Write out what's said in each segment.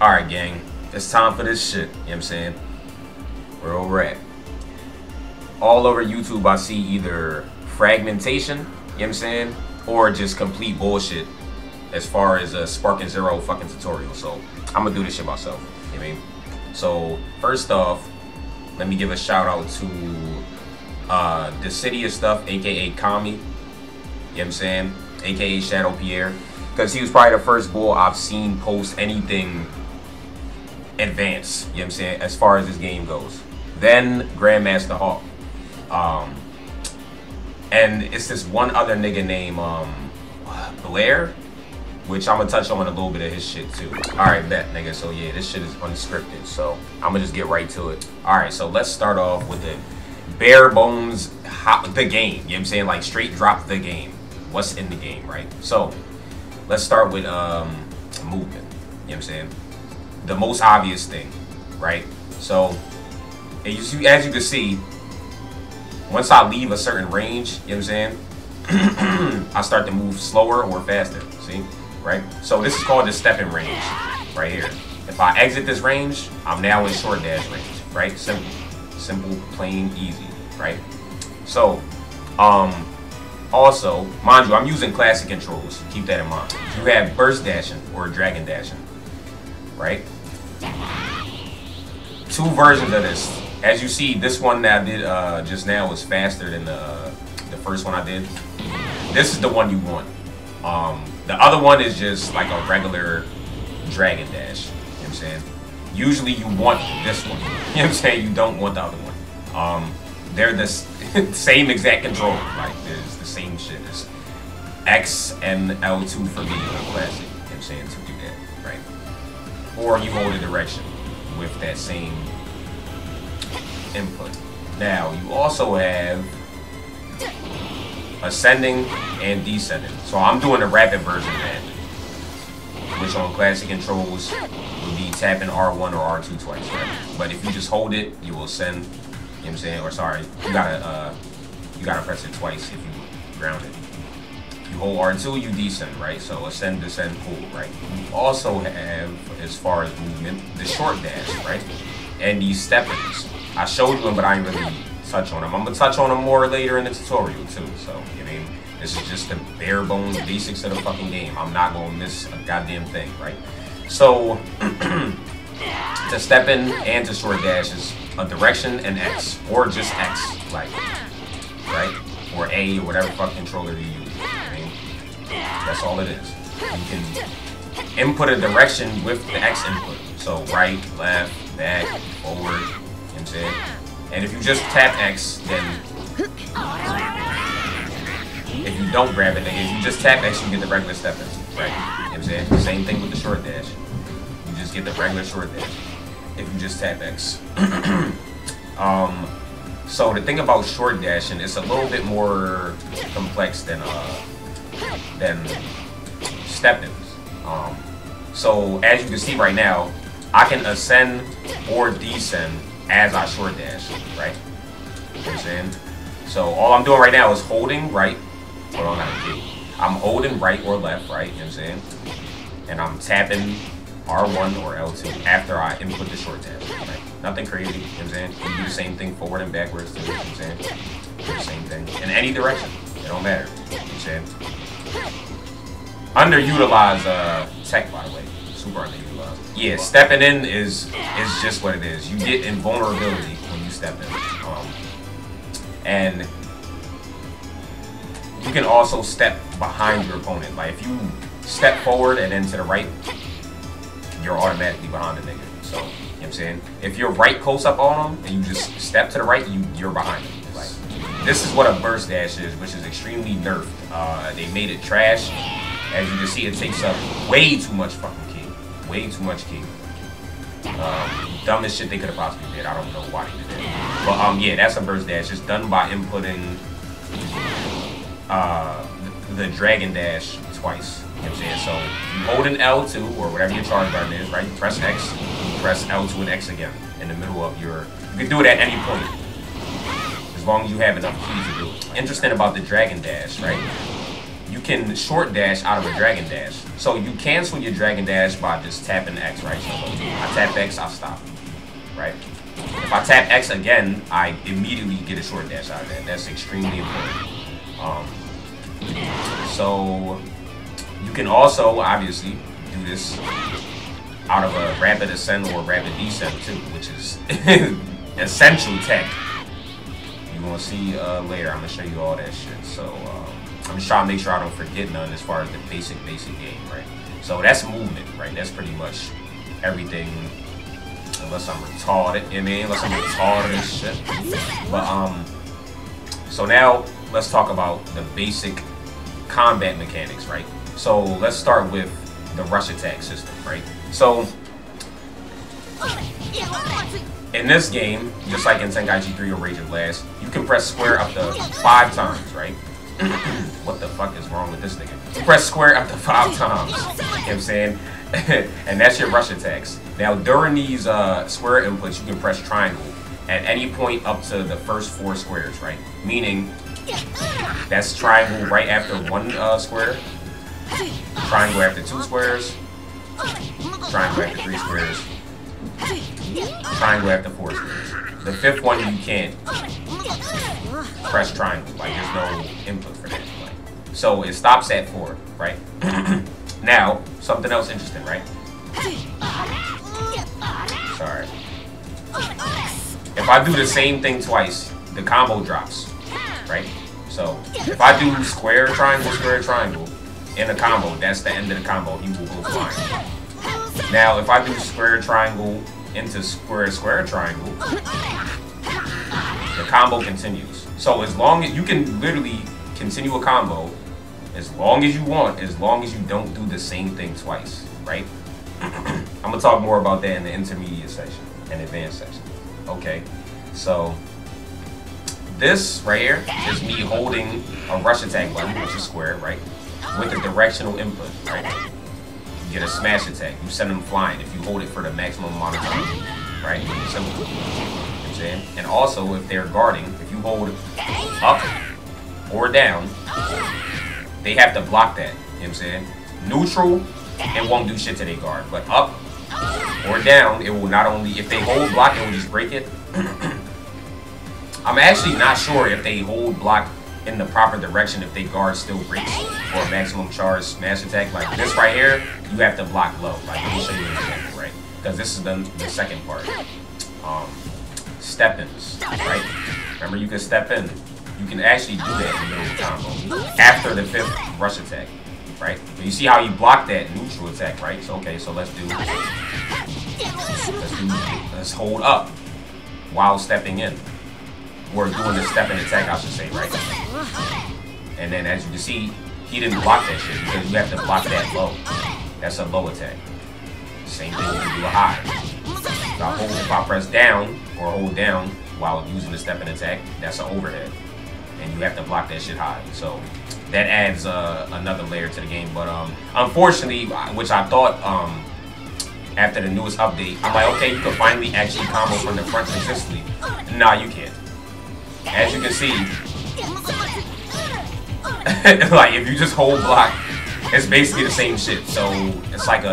Alright, gang. It's time for this shit. You know what I'm saying? Where we're at. All over YouTube, I see either fragmentation, you know what I'm saying? Or just complete bullshit as far as a Sparking Zero fucking tutorial. So, I'm gonna do this shit myself. You know what I mean? So, first off, let me give a shout out to the City of Stuff, aka Kami. You know what I'm saying? Aka Shadow Pierre. Because he was probably the first bull I've seen post anything advanced, you know what I'm saying, as far as this game goes. Then Grandmaster Hawk. And it's this one other nigga named Blare, which I'm gonna touch on a little bit of his shit too. Alright, bet, nigga. So yeah, this shit is unscripted, so I'm gonna just get right to it. Alright, so let's start off with the bare bones, the game, you know what I'm saying, like straight drop the game. What's in the game, right? So let's start with movement, you know what I'm saying? The most obvious thing, right? So as you can see, once I leave a certain range, you know what I'm saying, I start to move slower or faster, see? Right? So this is called the stepping range, right here. If I exit this range, I'm now in short dash range, right? Simple. Simple, plain, easy, right? So, also, mind you, I'm using classic controls. Keep that in mind. You have burst dashing or dragon dashing, right? Two versions of this. As you see, this one that I did just now was faster than the first one I did. This is the one you want. The other one is just like a regular dragon dash. You know what I'm saying? Usually you want this one. You know what I'm saying? You don't want the other one. They're the same exact control. Like, there's the same shit. It's X and L2 for me on classic. You know what I'm saying? To do that, right? Or you hold a direction with that same input. Now, you also have ascending and descending. So I'm doing the rapid version of that, which on classic controls would be tapping R1 or R2 twice, right? But if you just hold it, you will ascend, you know what I'm saying? Or sorry, you gotta press it twice if you ground it. You hold R2, you descend, right? So ascend, descend, pull, right? You also have, as far as movement, the short dash, right? And these step-ins. I showed you them, but I didn't really touch on them. I'm gonna touch on them more later in the tutorial too. So, you know, I mean, this is just the bare bones basics of the fucking game. I'm not gonna miss a goddamn thing, right? So, to step in and to short dash is a direction and X, or just X, like, right? Or A, or whatever fucking controller you use. I mean, that's all it is. You can input a direction with the X input. So right, left, back, forward, you know what I'm saying? And if you just tap X, then if you don't grab it, if you just tap X, you get the regular step in, right? You know what I'm saying? Same thing with the short dash. You just get the regular short dash if you just tap X. So the thing about short dashing, it's a little bit more complex than step-ins. So as you can see right now, I can ascend or descend as I short dash, right? You know what I'm saying? So all I'm doing right now is holding right. Hold on, I'm holding right or left, right? You know what I'm saying? And I'm tapping R1 or L2 after I input the short dash, right? Nothing crazy, you know what I'm saying? You do the same thing forward and backwards, too, you know what I'm saying? Do the same thing in any direction. It don't matter, you know what I'm saying? Underutilized tech, by the way. Super underutilized. Yeah, stepping in is just what it is. You get invulnerability when you step in. And you can also step behind your opponent. Like, if you step forward and then to the right, you're automatically behind the nigga. So, you know what I'm saying? If you're right close up on them and you just step to the right, you're behind them. Like, this is what a burst dash is, which is extremely nerfed. They made it trash. As you can see, it takes up way too much fucking key. Way too much key. Dumbest shit they could have possibly did. I don't know why they did that. But yeah, that's a burst dash. It's done by inputting the dragon dash twice. You know what I'm saying? So you hold an L2 or whatever your charge button is, right? You press X, you press L2 and X again in the middle of your. You can do it at any point, as long as you have enough keys to do it. Interesting about the dragon dash, right? you can short dash out of a dragon dash. So you cancel your dragon dash by just tapping X, right? So I tap X, I stop, right? If I tap X again, I immediately get a short dash out of that. That's extremely important. So you can also obviously do this out of a rapid ascent or rapid descent too, which is essential tech. You're gonna see later. I'm gonna show you all that shit. So I'm just trying to make sure I don't forget none as far as the basic game, right? So that's movement, right? That's pretty much everything, unless I'm retarded. You know what I mean? Unless I'm retarded and shit. But so now let's talk about the basic combat mechanics, right? So let's start with the rush attack system, right? So in this game, just like in Tenkaichi 3 or Rage of Blast, you can press square up to 5 times, right? What the fuck is wrong with this nigga? You press square up to 5 times. You know what I'm saying? And that's your rush attacks. Now, during these square inputs, you can press triangle at any point up to the first 4 squares, right? Meaning, that's triangle right after 1 square, triangle after 2 squares, triangle after 3 squares, triangle after 4 squares. The 5th one you can't press triangle, like there's no input for that. Like, so it stops at 4, right? Now, something else interesting, right? Sorry. If I do the same thing twice, the combo drops, right? So if I do square, triangle in a combo, that's the end of the combo. He will go flying. Now, if I do square, triangle into square, triangle, the combo continues. So as long as you can literally continue a combo as long as you want, as long as you don't do the same thing twice, right? I'm gonna talk more about that in the intermediate section and advanced section. Okay, so this right here is me holding a rush attack button, which is square, right? With a directional input, right? You get a smash attack. You send them flying if you hold it for the maximum amount of time, right? Simple. You know what I'm saying? And also, if they're guarding, if you hold up or down, they have to block that. You know what I'm saying? Neutral, it won't do shit to their guard, but up or down, it will not only, if they hold block, it will just break it. I'm actually not sure if they hold block in the proper direction, if they guard still breaks for a maximum charge smash attack. Like this right here, you have to block low. Like, let me show you an example, right? Because this is the second part. Step-ins, right? Remember, you can step in. You can actually do that in the middle of the combo after the 5th rush attack, right? But you see how you block that neutral attack, right? So okay, so let's hold up while stepping in. Or doing the step-in attack, I should say, right? And then as you can see, he didn't block that shit because you have to block that low. That's a low attack. Same thing when you do a high. If I press down or hold down while using the step-in attack, that's an overhead. And you have to block that shit high. So that adds another layer to the game. But unfortunately, which I thought after the newest update, I'm like, okay, you can finally actually combo from the front consistently. Nah, you can't. As you can see, like if you just hold block, it's basically the same shit. So it's like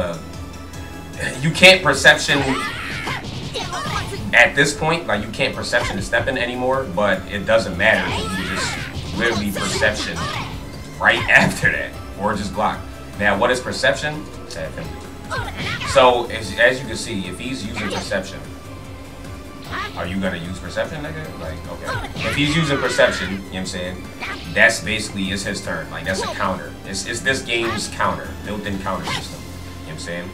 you can't perception at this point, like you can't perception to step in anymore, but it doesn't matter. You just literally perception right after that, or just block. Now, what is perception? So as you can see, if he's using perception, are you gonna use perception, nigga? Like, okay. If he's using perception, you know what I'm saying? That's basically is his turn. Like, that's a counter. It's this game's counter, built-in counter system. You know what I'm saying?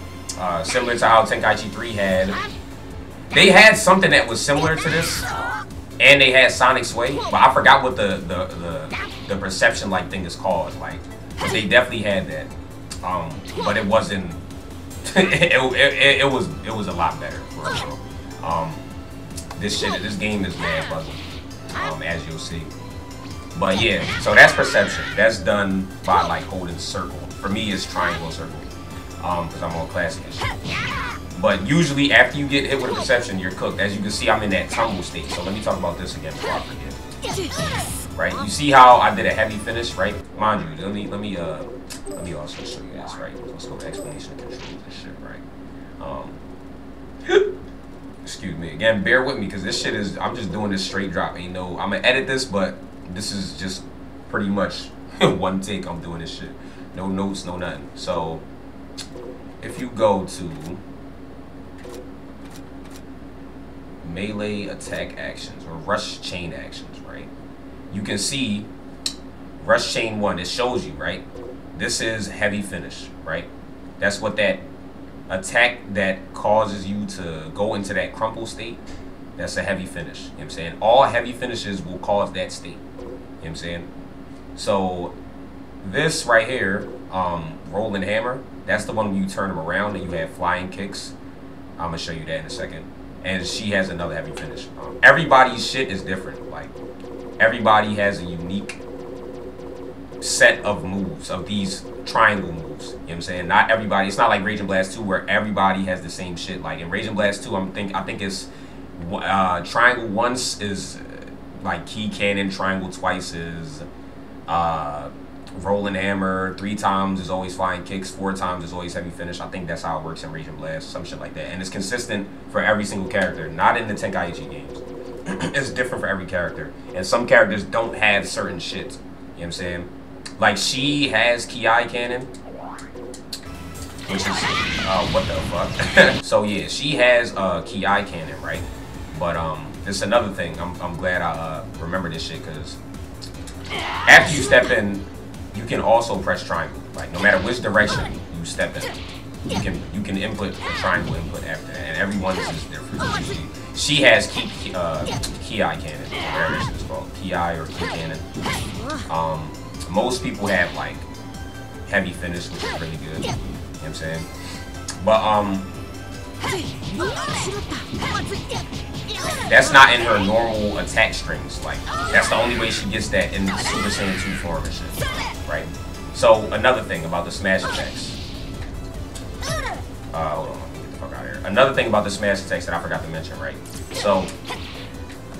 Similar to how Tenkaichi 3 had. They had something that was similar to this, and they had Sonic Sway, but I forgot what the perception like thing is called. Like, but they definitely had that. But it wasn't. it was a lot better for real. This game is mad buzzing, as you'll see. But yeah, so that's perception. That's done by like holding circle. For me, it's triangle circle, because I'm on classic and shit. But usually after you get hit with a perception, you're cooked. As you can see, I'm in that tumble state. So let me talk about this again before I forget. right? You see how I did a heavy finish, right? Mind you, let me also show you this, right? Let's go to explanation of controls and shit, right? Excuse me again. Bear with me because this shit is. I'm just doing this straight drop. Ain't no. I'm gonna edit this, but this is just pretty much one take. I'm doing this shit. No notes, no nothing. So if you go to melee attack actions or rush chain actions, right? You can see rush chain 1. It shows you, right? This is heavy finish, right? That's what that attack that causes you to go into that crumple state. That's a heavy finish. You know what I'm saying? All heavy finishes will cause that state. You know what I'm saying? So this right here, rolling hammer, that's the one when you turn them around and you have flying kicks. I'm gonna show you that in a second. And she has another heavy finish. Everybody's shit is different. Like, everybody has a unique set of moves, of these triangle moves. You know what I'm saying? Not everybody. It's not like Raging Blast 2 where everybody has the same shit. Like in Raging Blast 2, I think it's triangle once is like key cannon, triangle twice is rolling hammer, 3 times is always flying kicks, 4 times is always heavy finish. I think that's how it works in Raging Blast, some shit like that. And it's consistent for every single character, not in the Tenkaichi games. It's different for every character. And some characters don't have certain shit. You know what I'm saying? Like, she has Ki cannon, which is, what the fuck? So yeah, she has Ki cannon, right? But this is another thing. I'm glad I remember this shit, because after you step in, you can also press triangle. Like, no matter which direction you step in, you can input a triangle input after that, and everyone's is different. She has Ki cannon, whatever it's called, Ki or Ki cannon. Most people have like heavy finish, which is really good. You know what I'm saying? But that's not in her normal attack strings. Like, that's the only way she gets that in Super Saiyan 2 form and shit. Right? So another thing about the smash attacks. Hold on, let me get the fuck out of here. Another thing about the smash attacks that I forgot to mention, right? So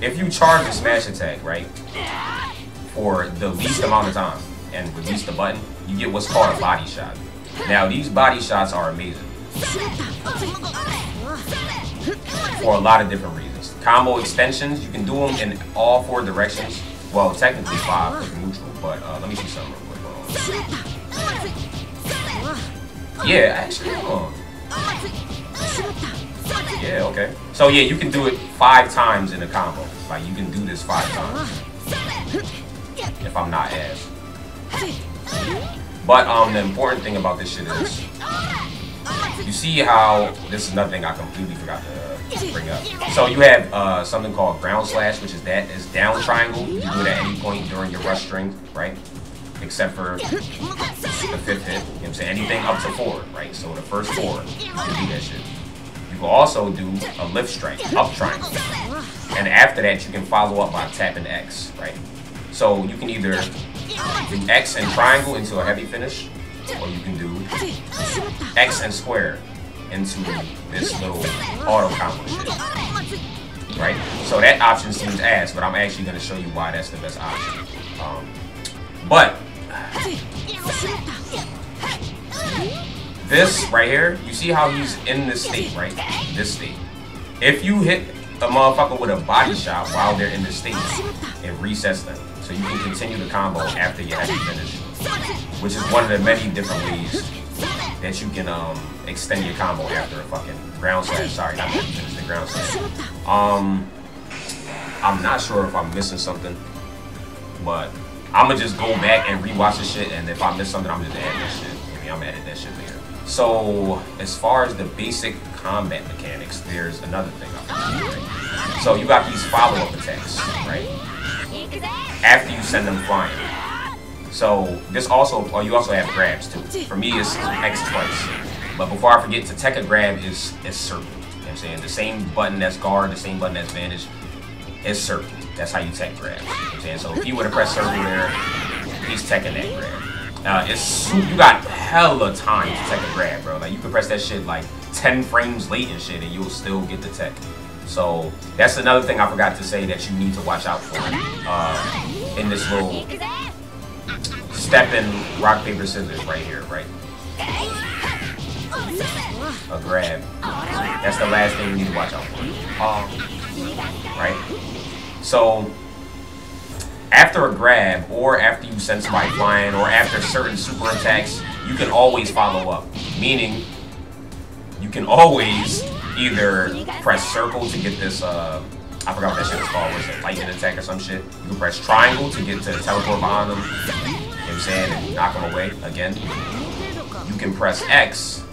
if you charge the smash attack, right, for the least amount of time and release the button, you get what's called a body shot. Now, these body shots are amazing for a lot of different reasons. Combo extensions, you can do them in all 4 directions. Well, technically 5 if neutral, but let me see something real quick. Yeah, actually, hold on. Yeah, okay. So yeah, you can do it 5 times in a combo. Like, you can do this 5 times. If I'm not ass. But the important thing about this shit is, you see how this is another thing I completely forgot to bring up. So you have something called ground slash, which is down triangle. You can do it at any point during your rush string, right? Except for the 5th hit. You know what I'm saying? Anything up to 4, right? So the first 4, you can do that shit. You can also do a lift strike, up triangle. And after that, you can follow up by tapping X, right? So you can either do X and triangle into a heavy finish, or you can do X and square into this little auto combo shit, right? So that option seems ass, but I'm actually going to show you why that's the best option. But this right here, you see how he's in this state, right? This state. If you hit a motherfucker with a body shot while they're in this state, it resets them. So you can continue the combo after you have to finish, which is one of the many different ways that you can extend your combo after a fucking ground slash. Sorry, not to finish the ground slash. I'm not sure if I'm missing something, but I'm gonna just go back and rewatch this shit, and if I miss something, I'm just add that shit. I mean, I'm gonna edit that shit later. So as far as the basic combat mechanics, there's another thing I forgot, right? So you got these follow-up attacks, right? After you send them flying. So this also, you also have grabs too. For me, it's X twice. But before I forget, to tech a grab is circle. You know what I'm saying? The same button that's guard, the same button that's vanish, is circle. That's how you tech grab. You know what I'm saying? So if you were to press circle there, he's teching that grab. You got hella time to tech a grab, bro. Like, you can press that shit like 10 frames late and shit, and you'll still get the tech. So that's another thing I forgot to say that you need to watch out for. in this little step in rock, paper, scissors right here, right? A grab. That's the last thing you need to watch out for. Right? So, after a grab, or after you send somebody flying, or after certain super attacks, you can always follow up. Meaning, you can always either press circle to get this, I forgot what that shit was called, was it lightning attack or some shit? You can press triangle to get to teleport behind them, you know what I'm saying, and knock them away again. You can press X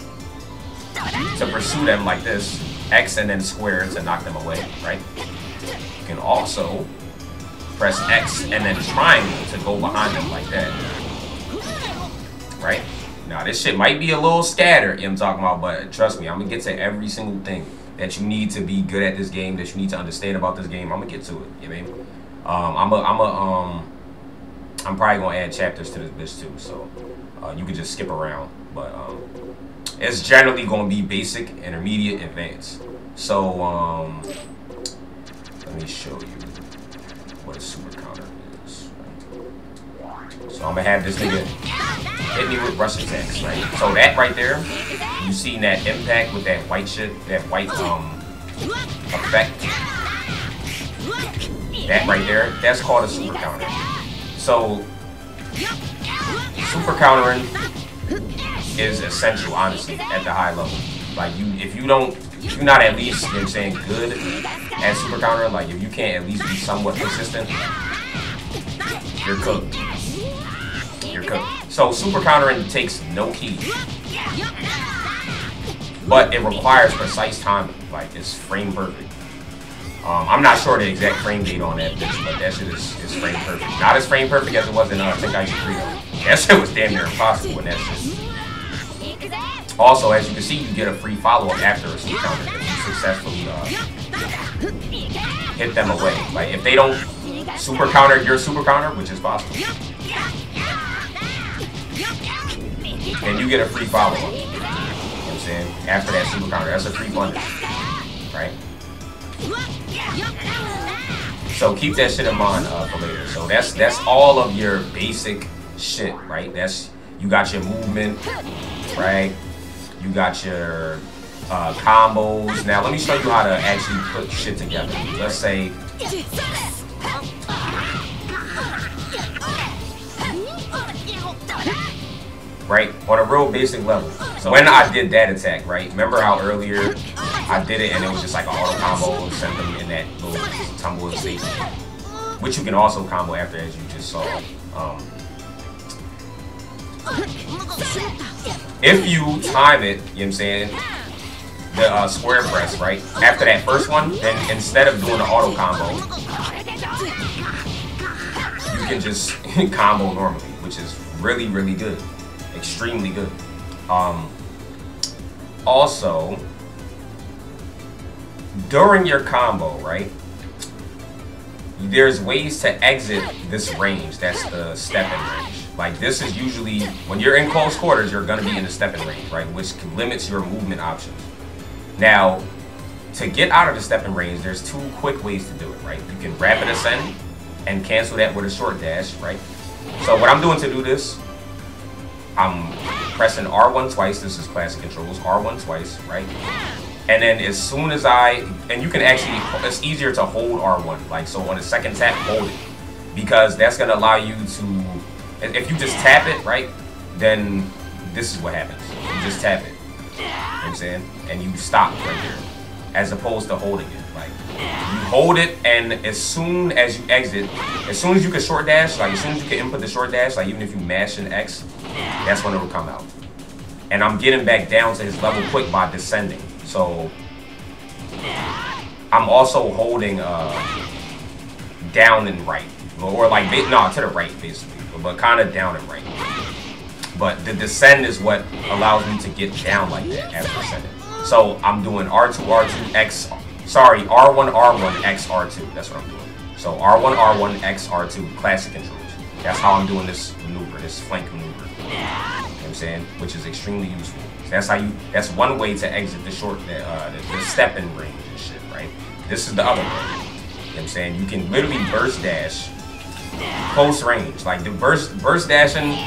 to pursue them like this, X and then square to knock them away, right? You can also press X and then triangle to go behind them like that, right? Now this shit might be a little scattered, you know what I'm talking about, but trust me, I'm gonna get to every single thing that you need to be good at this game, that you need to understand about this game. I'm gonna get to it, you know what I mean? I'm probably gonna add chapters to this bitch too, so you can just skip around, but it's generally gonna be basic, intermediate, advanced. So let me show you what a super counter is. Right? So I'm gonna have this nigga hit me with rush attacks, right? So that right there, you see that impact with that white shit, that white effect. That right there, that's called a super counter. So super countering is essential, honestly, at the high level. Like if you're not at least, you know what I'm saying, good at super countering, like if you can't at least be somewhat consistent, you're cooked. You're cooked. So super countering takes no key, but it requires precise timing. Like it's frame perfect. I'm not sure the exact frame date on that bitch, but that shit is frame perfect. Not as frame perfect as it was in Tenkaichi 3 though. That shit was damn near impossible in that shit. Also, as you can see, you get a free follow-up after a super counter if you successfully hit them away. Like if they don't super counter your super counter, which is possible, then you get a free follow-up. You know what I'm saying? After that super counter, that's a free punish, right? So keep that shit in mind for later. So that's all of your basic shit, right? You got your movement, right? You got your combos. Now let me show you how to actually put shit together. Let's say right, on a real basic level. So when I did that attack, right, remember how earlier I did it and it was just like an auto combo and sent them in that little tumble state, which you can also combo after, as you just saw. If you time it, you know what I'm saying, the square press, right, after that first one, then instead of doing the auto combo, you can just combo normally, which is really, really good. Extremely good. Also, during your combo, right, there's ways to exit this range. That's the step-in range. Like this is usually, when you're in close quarters, you're gonna be in the step-in range, right, which limits your movement options. Now, to get out of the step-in range, there's two quick ways to do it, right? You can rapid ascend and cancel that with a short dash, right? So what I'm doing to do this, I'm pressing R1 twice. This is classic controls. R1 twice, right? And then as soon as and you can actually, it's easier to hold R1. Like, so on the second tap, hold it. Because that's going to allow you to, if you just tap it, right? Then this is what happens. You just tap it. You know what I'm saying? And you stop right there. As opposed to holding it. Like, you hold it, and as soon as you exit, as soon as you can short dash, like as soon as you can input the short dash, like even if you mash an X, that's when it will come out. And I'm getting back down to his level quick by descending. So I'm also holding down and right, or like no, to the right basically, but kind of down and right. But the descend is what allows me to get down like that after descending. So I'm doing R2 R2 X. Sorry, R1 R1 X R2. That's what I'm doing. So R1 R1 X R2 classic controls. That's how I'm doing this maneuver, this flank maneuver. You know what I'm saying? Which is extremely useful. So that's one way to exit the the step-in range and shit, right? This is the other way. You know what I'm saying? You can literally burst dash close range. Like the burst dashing,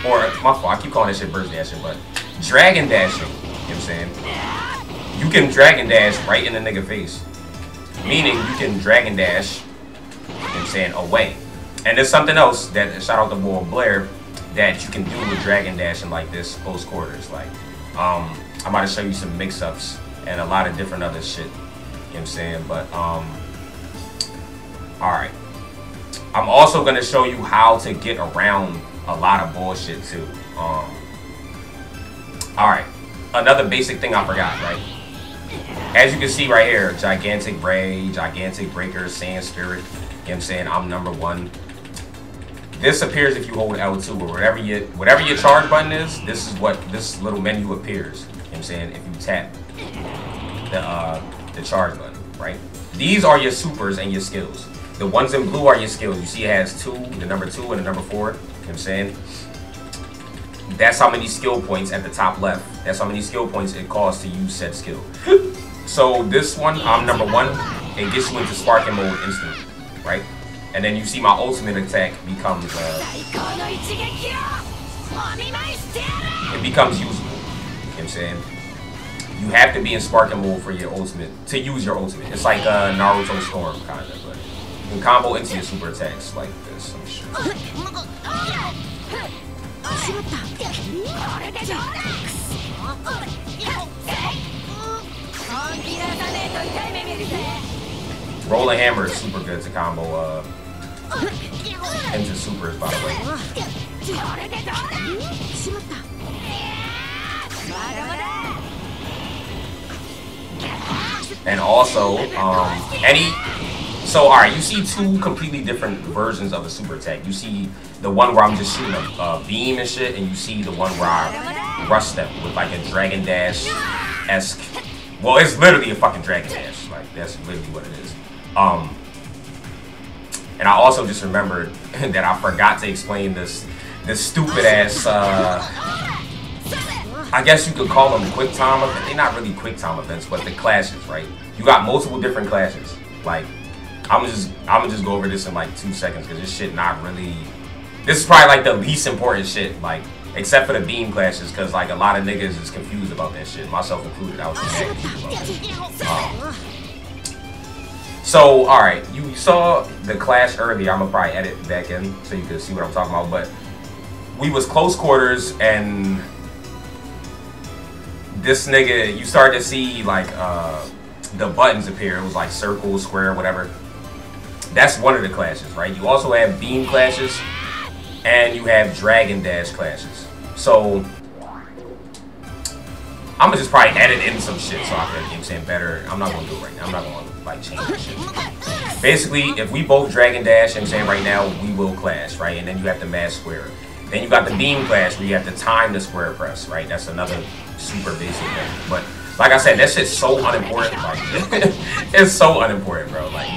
or my fault, I keep calling that shit burst dashing, but dragon dashing, you know what I'm saying? You can dragon dash right in the nigga face. Meaning you can dragon dash, you know what I'm saying, away. And there's something else that, shout out to boy Blare, that you can do with dragon dashing like this close quarters. Like, I'm about to show you some mix-ups and a lot of different other shit. You know what I'm saying? But, alright. I'm also going to show you how to get around a lot of bullshit too. Alright. Another basic thing I forgot, right? As you can see right here, Gigantic Ray, Gigantic Breaker, Sand Spirit. You know what I'm saying? I'm number 1. This appears if you hold L2 or whatever your charge button is. This is what this little menu appears. You know what I'm saying? If you tap the charge button, right? These are your supers and your skills. The ones in blue are your skills. You see it has 2, the number 2 and the number 4. You know what I'm saying? That's how many skill points at the top left. That's how many skill points it costs to use said skill. So this one, I'm number 1. It gets you into sparking mode instantly, right? And then you see my ultimate attack becomes it becomes usable. You know what I'm saying? You have to be in sparking mode for your ultimate to use your ultimate. It's like Naruto Storm kind of, but you can combo into your super attacks like this. Some shit. Rolling Hammer is super good to combo into supers, by the way. And also, so alright, you see 2 completely different versions of a super attack. You see the one where I'm just shooting a beam and shit, and you see the one where I rush step with like a Dragon Dash-esque. Well, it's literally a fucking Dragon Dash. Like, that's literally what it is. And I also just remembered that I forgot to explain this stupid ass, I guess you could call them quick time events. They're not really quick time events, but the clashes, right? You got multiple different clashes. Like, I'm gonna just go over this in like 2 seconds because this shit not really. This is probably like the least important shit, like except for the beam clashes, because like a lot of niggas is confused about that shit, myself included. I was confused about that. So, all right, you saw the clash earlier. I'm gonna probably edit back in so you can see what I'm talking about. But we was close quarters and this nigga, you started to see like the buttons appear. It was like circle, square, whatever. That's one of the clashes, right? You also have beam clashes and you have dragon dash clashes. So I'm gonna just probably edit in some shit so I can, you know what I'm saying, better. I'm not gonna do it right now. I'm not gonna like change this shit. Basically, if we both dragon dash, you know what I'm saying, right now, we will clash, right? And then you have to mash square. Then you got the beam clash where you have to time the square press, right? That's another super basic thing. But like I said, that shit's so unimportant. Like, it's so unimportant, bro. Like,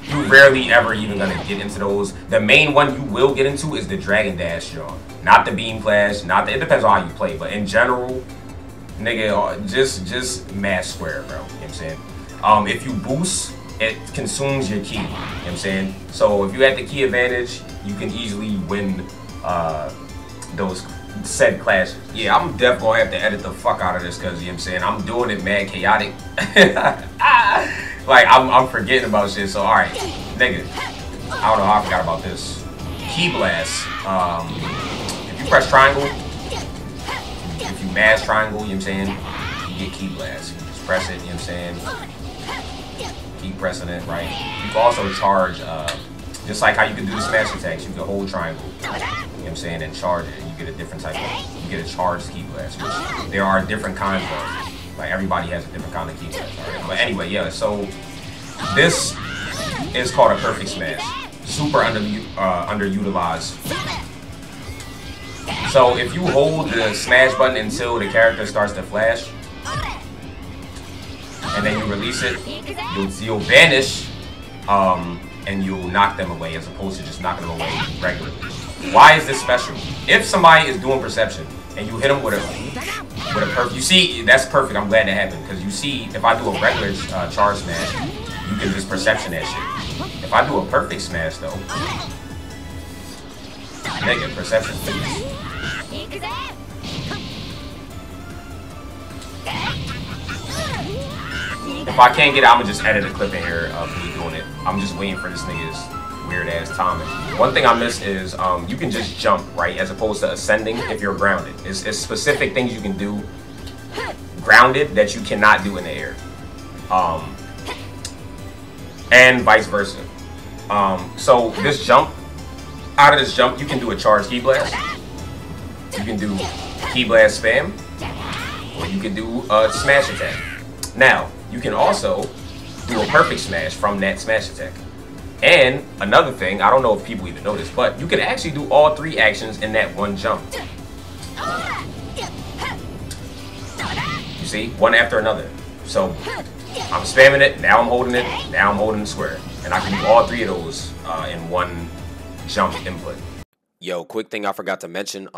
you rarely ever even gonna get into those. The main one you will get into is the dragon dash, John. Not the beam clash. It depends on how you play, but in general, nigga, just mash square, bro. You know what I'm saying? If you boost, it consumes your ki. You know what I'm saying? So if you have the ki advantage, you can easily win those said clashes. Yeah, I'm definitely gonna have to edit the fuck out of this because, you know what I'm saying, I'm doing it mad chaotic. Like, I'm forgetting about shit. So, alright, nigga, I don't know how I forgot about this. Ki blast. If you press triangle, if you mash triangle, you know what I'm saying, you get ki blast. You just press it, you know what I'm saying, keep pressing it, right? You can also charge, just like how you can do the smash attacks, you can hold triangle, you know what I'm saying, and charge it, and you get a different type of, you get a charged ki blast, which there are different kinds of, like everybody has a different kind of ki blast, right? But anyway, yeah, so this is called a perfect smash, super underutilized. So if you hold the smash button until the character starts to flash, and then you release it, you'll vanish, and you'll knock them away as opposed to just knocking them away regularly. Why is this special? If somebody is doing perception and you hit them with a perfect, you see, that's perfect. I'm glad that happened because you see, if I do a regular charge smash, you can just perception that shit. If I do a perfect smash though, Nigga, perception, please. If I can't get it, I'm gonna just edit a clip in here of me doing it. I'm just waiting for this nigga's weird ass timing. One thing I miss is you can just jump, right? As opposed to ascending if you're grounded. It's specific things you can do grounded that you cannot do in the air. And vice versa. So this jump, out of this jump, you can do a charge key blast. You can do key blast spam. Or you can do a smash attack. Now, you can also do a perfect smash from that smash attack. And another thing, I don't know if people even know this, but you can actually do all 3 actions in that one jump. You see, one after another. So I'm spamming it, now I'm holding it, now I'm holding the square. And I can do all 3 of those in one jump input. Yo, quick thing I forgot to mention,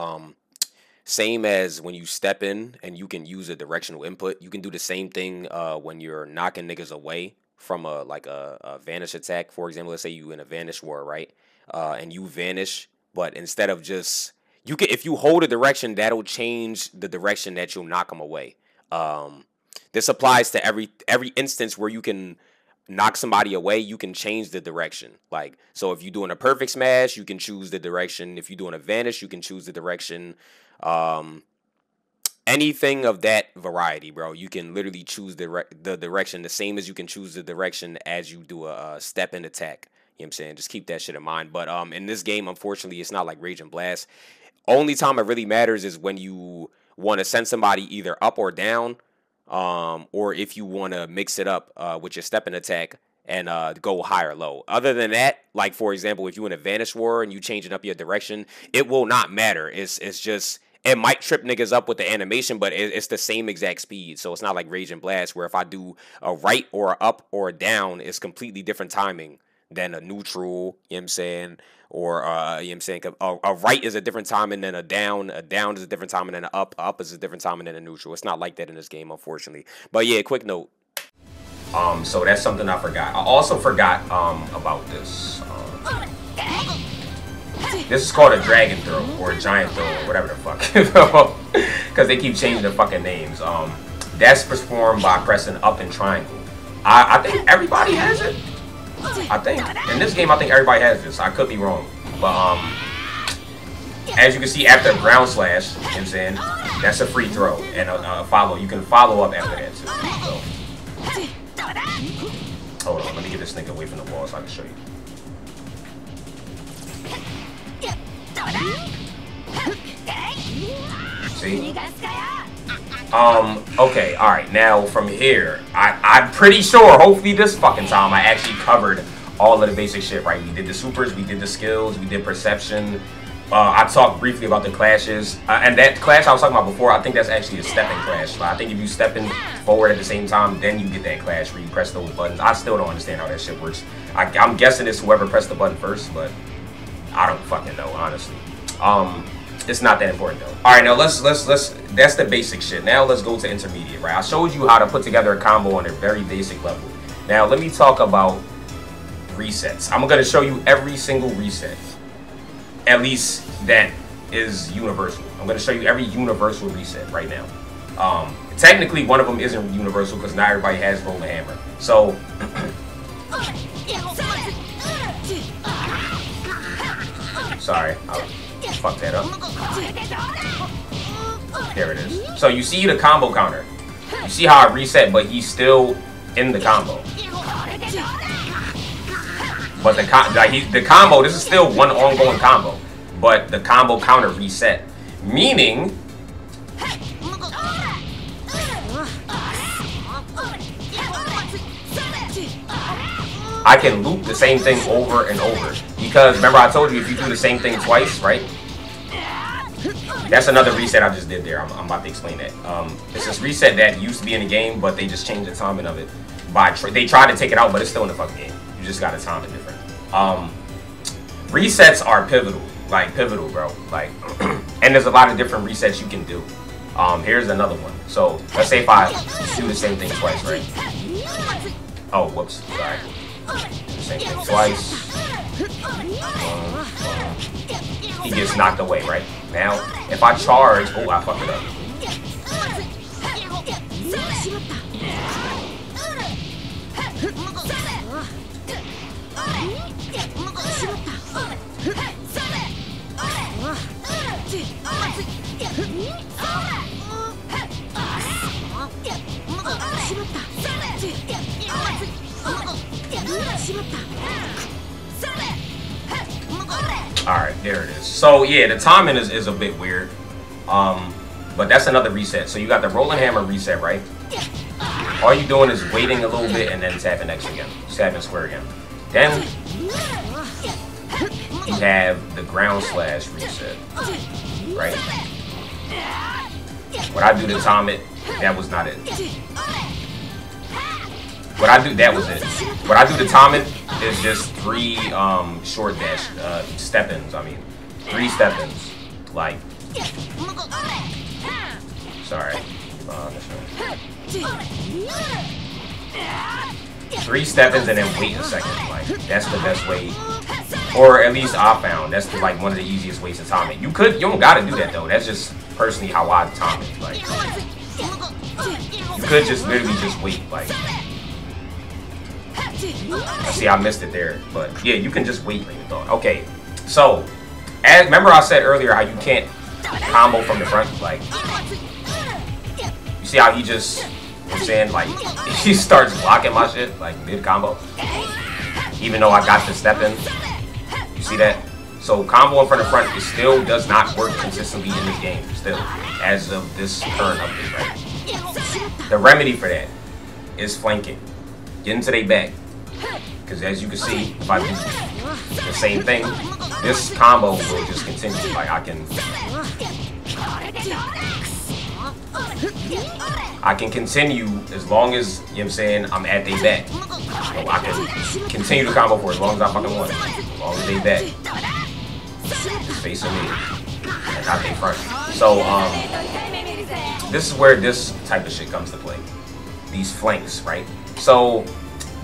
same as when you step in and you can use a directional input, you can do the same thing when you're knocking niggas away from a vanish attack. For example, let's say you in a vanish war, right? And you vanish, but instead of just if you hold a direction, that'll change the direction that you'll knock them away. This applies to every instance where you can knock somebody away, you can change the direction. Like, so if you're doing a perfect smash, you can choose the direction. If you're doing a vanish, you can choose the direction. Anything of that variety, bro, you can literally choose the direction the same as you can choose the direction as you do a step in attack. You know what I'm saying? Just keep that shit in mind. But in this game, unfortunately, it's not like Rage and Blast. Only time it really matters is when you want to send somebody either up or down, or if you want to mix it up with your step in attack and go high or low. Other than that, like for example, if you in a Vanish War and you changing up your direction, it will not matter. It's just, it might trip niggas up with the animation, but it's the same exact speed. So it's not like Rage and Blast where if I do a right or a up or a down, it's completely different timing than a neutral, you know what I'm saying? Or, you know what I'm saying? A right is a different timing than a down is a different timing than a up is a different timing than a neutral. It's not like that in this game, unfortunately. But yeah, quick note. So that's something I forgot. I also forgot about this. This is called a dragon throw or a giant throw or whatever the fuck. Because they keep changing the fucking names. That's performed by pressing up and triangle. I think everybody has it. I think in this game, I think everybody has this. I could be wrong, but as you can see, after a ground slash, you know what I'm saying, that's a free throw and a follow. You can follow up after that too. So, hold on, let me get this thing away from the wall so I can show you. See? Okay, alright, now from here, I'm pretty sure, hopefully this fucking time, I actually covered all of the basic shit, right? We did the supers, we did the skills, we did perception. I talked briefly about the clashes, and that clash I was talking about before, I think that's actually a stepping clash. I think if you stepping forward at the same time, then you get that clash where you press those buttons. I still don't understand how that shit works. I'm guessing it's whoever pressed the button first, but I don't fucking know, honestly. It's not that important though. All right, now let's that's the basic shit. Now let's go to intermediate, right? I showed you how to put together a combo on a very basic level. Now let me talk about resets. I'm gonna show you every single reset, at least that is universal. I'm gonna show you every universal reset right now. Technically one of them isn't universal because not everybody has roll the hammer. So sorry, I fucked that up. There it is. So you see the combo counter. You see how I reset, but he's still in the combo. But the combo, this is still one ongoing combo. But the combo counter reset. Meaning I can loop the same thing over and over. Because remember I told you if you do the same thing twice, right? That's another reset I just did there. I'm about to explain that. It's this reset that used to be in the game, but they just changed the timing of it. They tried to take it out, but it's still in the fucking game. You just gotta time it different. Resets are pivotal. Like pivotal, bro. Like and there's a lot of different resets you can do. Here's another one. So let's say if I do the same thing twice, right? Oh, whoops, sorry. Same thing twice. he gets knocked away, right? Now, if I charge, oh, I fucked it up. Alright, there it is. So yeah, the timing is a bit weird. But that's another reset. So you got the rolling hammer reset, right? All you doing is waiting a little bit and then tapping X again. Tapping square again. Then you have the ground slash reset. Right? When I do the time it, that was not it. What I do, that was it. What I do to time it is just 3 short dash step-ins. I mean, 3 step-ins. Like, sorry. 3 step-ins and then wait a second. Like, that's the best way, or at least I found that's like one of the easiest ways to time it. You don't gotta do that though. That's just personally how I time it. Like, you could just literally just wait. Like. See, I missed it there, but yeah, you can just wait like you thought. Okay, so remember I said earlier how you can't combo from the front. Like, you see how he just, I'm saying, like, he starts blocking my shit like mid combo, even though I got the step in. You see that? So combo in front of front, it still does not work consistently in this game. Still, as of this current update, right? The remedy for that is flanking. Get into their back. Because as you can see, if I do the same thing, this combo will just continue. Like, I can continue as long as, you know what I'm saying, I'm at their back. So I can continue the combo for as long as I fucking want it. As long as they back. Just facing me. And not they front. So, this is where this type of shit comes to play. These flanks, right? So,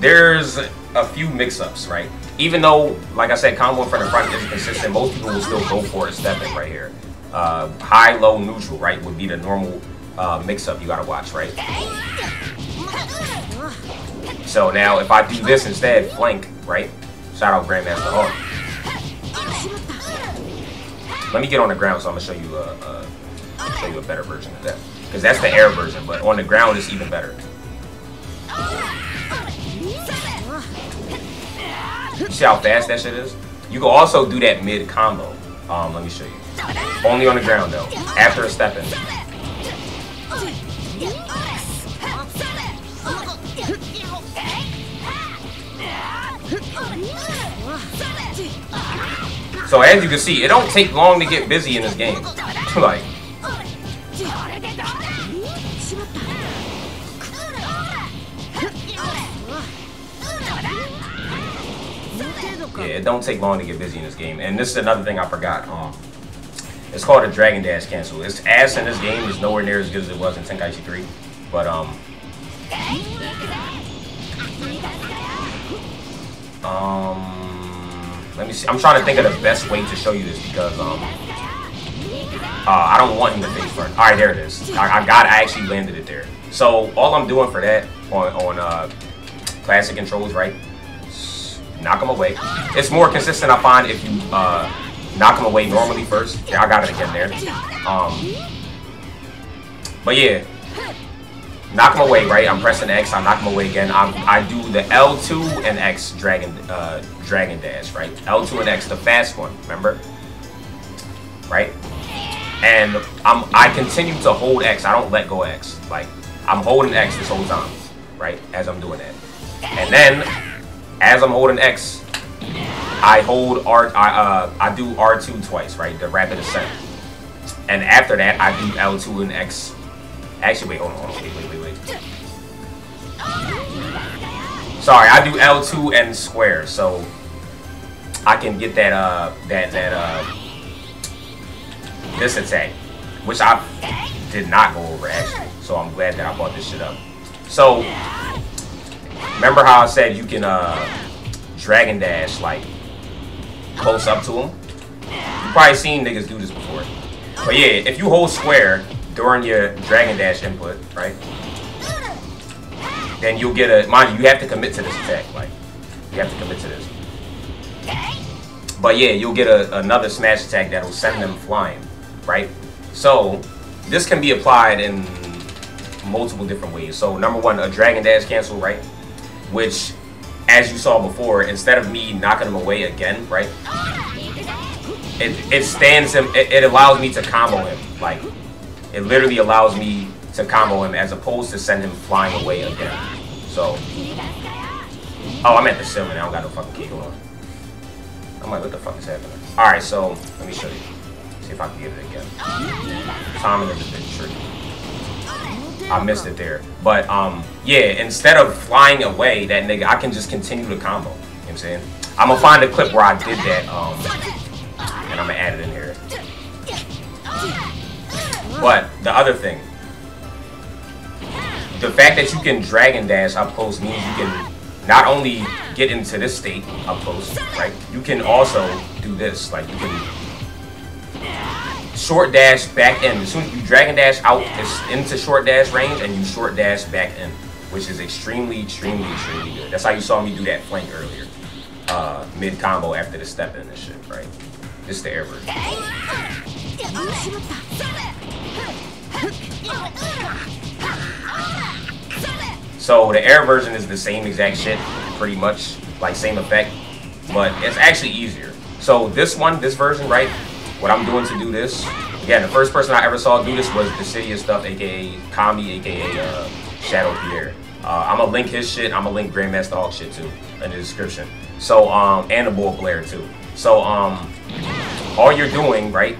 there's a few mix-ups, right? Even though, like I said, combo in front and front is consistent, most people will still go for a step-in right here. High, low, neutral, right, would be the normal mix-up you gotta watch, right? So now, if I do this instead, flank, right? Shout out Grandmaster Hawk. Let me get on the ground, so I'm gonna show you a better version of that, because that's the air version, but on the ground it's even better. You see how fast that shit is? You can also do that mid combo. Let me show you. Only on the ground though. After a step in. So as you can see, it don't take long to get busy in this game. Like, yeah, it don't take long to get busy in this game. And this is another thing I forgot. It's called a Dragon Dash cancel. It's ass in this game. It's nowhere near as good as it was in Tenkaichi 3. But let me see. I'm trying to think of the best way to show you this because I don't want him to face front. All right, there it is. I actually landed it there. So all I'm doing for that on classic controls, right? Knock them away. It's more consistent, I find, if you knock them away normally first. Yeah, I got it again there. But yeah, knock them away, right? I'm pressing X. I knock them away again. I do the L2 and X dragon dash, right? L2 and X, the fast one. Remember, right? And I continue to hold X. I don't let go X. Like, I'm holding X this whole time, right? As I'm doing that, and then as I'm holding X, I hold I do R2 twice, right? The rapid ascent. And after that, I do L2 and X. Actually, wait, hold on, wait. Sorry, I do L2 and square, so I can get that this attack, which I did not go over actually. So I'm glad that I brought this shit up. So remember how I said you can Dragon Dash like close up to him? You probably seen niggas do this before. But yeah, if you hold square during your Dragon Dash input, right? Then you'll get a, mind you, you have to commit to this attack. Like, you have to commit to this. But yeah, you'll get another smash attack that'll send them flying, right? So this can be applied in multiple different ways. So number one, a Dragon Dash cancel, right? Which, as you saw before, instead of me knocking him away again, right? It stands him, it allows me to combo him. Like, it literally allows me to combo him as opposed to send him flying away again. So, oh, I'm at the ceiling. I don't got no fucking key. Hold on. I'm like, what the fuck is happening? Alright, so, let me show you. See if I can get it again. Timing is a bit tricky. I missed it there. But, yeah, instead of flying away, that nigga, I can just continue to combo. You know what I'm saying? I'm gonna find a clip where I did that, and I'm gonna add it in here. But, the other thing, the fact that you can Dragon Dash up close means you can not only get into this state up close, right? You can also do this. Like, you can short dash back in. As soon as you Dragon Dash out, it's into short dash range, and you short dash back in, which is extremely, extremely, extremely good. That's how you saw me do that flank earlier. Mid combo after the step in and shit, right? This is the air version. So the air version is the same exact shit, pretty much, like same effect, but it's actually easier. So this one, this version, right? What I'm doing to do this, again, the first person I ever saw do this was Decidia Stuff, aka Kami, aka Shadow Pierre. I'm gonna link his shit. I'm gonna link Grandmaster Hawk shit too in the description. So and the boy Blare too. So all you're doing, right?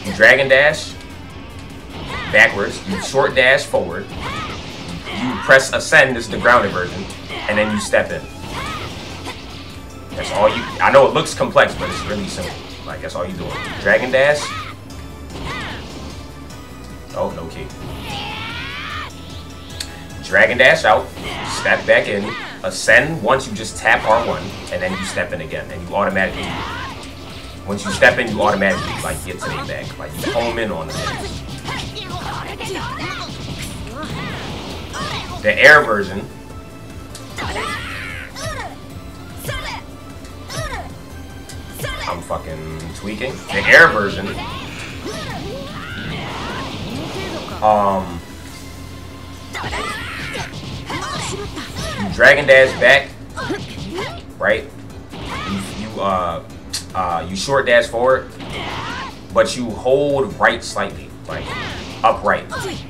You Dragon Dash backwards, you short dash forward, you press ascend, this is the grounded version, and then you step in. That's all you, I know it looks complex, but it's really simple. Like, that's all you doing. Dragon Dash. Oh, no key. Dragon Dash out, step back in, ascend once you just tap R1, and then you step in again, and you automatically, once you step in, you automatically, like, get to the back. Like, you home in on the things. The air version, I'm fucking tweaking. The air version, you Dragon Dash back, right? You short dash forward, but you hold right slightly, like upright,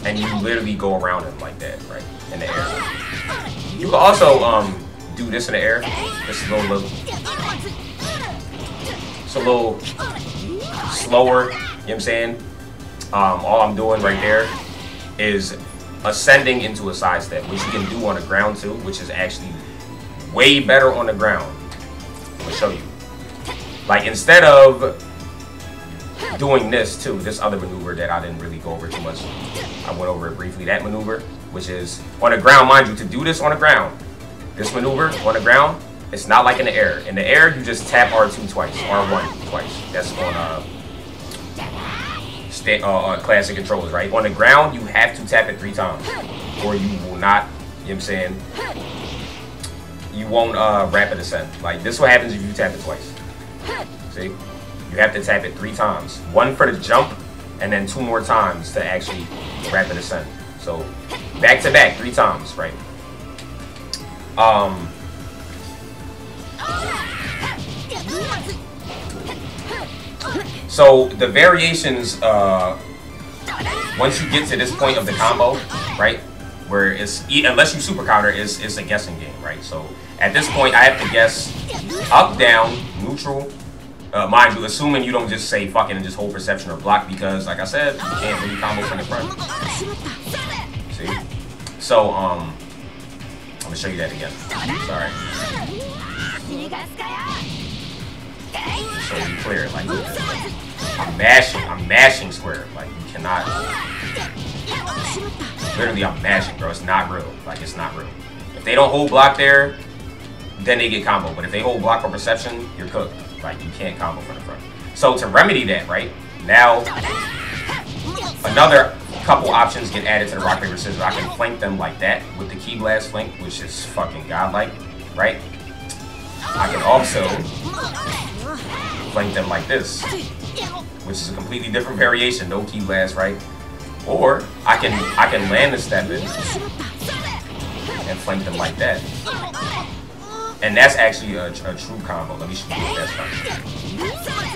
and you literally go around him like that, right, in the air. You can also do this in the air. This is a little it's a little slower, you know what I'm saying? All I'm doing right there is ascending into a side step, which you can do on the ground too, which is actually way better on the ground. I'm gonna show you. Like, instead of doing this too, this other maneuver that I didn't really go over too much, I went over it briefly, that maneuver, which is on the ground, mind you, to do this on the ground, this maneuver on the ground, it's not like in the air. In the air, you just tap R2 twice, R1 twice. That's on classic controllers, right? On the ground, you have to tap it 3 times, or you will not, you know what I'm saying? You won't rapid ascend. Like, this is what happens if you tap it twice. See? You have to tap it 3 times. 1 for the jump, and then 2 more times to actually rapid ascend. So, back to back, 3 times, right? So the variations, once you get to this point of the combo, right, where it's, unless you super counter, it's a guessing game, right? So at this point, I have to guess up, down, neutral. Mind you, assuming you don't just say fucking and just hold perception or block, because like I said, you can't really combo from the front. See? So I'm gonna show you that again. Sorry. So be clear, like I'm mashing square. Like, you cannot. Literally, I'm mashing, bro. It's not real. Like, it's not real. If they don't hold block there, then they get combo. But if they hold block or perception, you're cooked. Like, you can't combo from the front. So to remedy that, right, now another couple options get added to the rock, paper, scissors. I can flank them like that with the Ki Blast flank, which is fucking godlike, right? I can also flank them like this, which is a completely different variation, no Ki Blast, right? Or I can land the step in and flank them like that. And that's actually a true combo. Let me show you what that's like.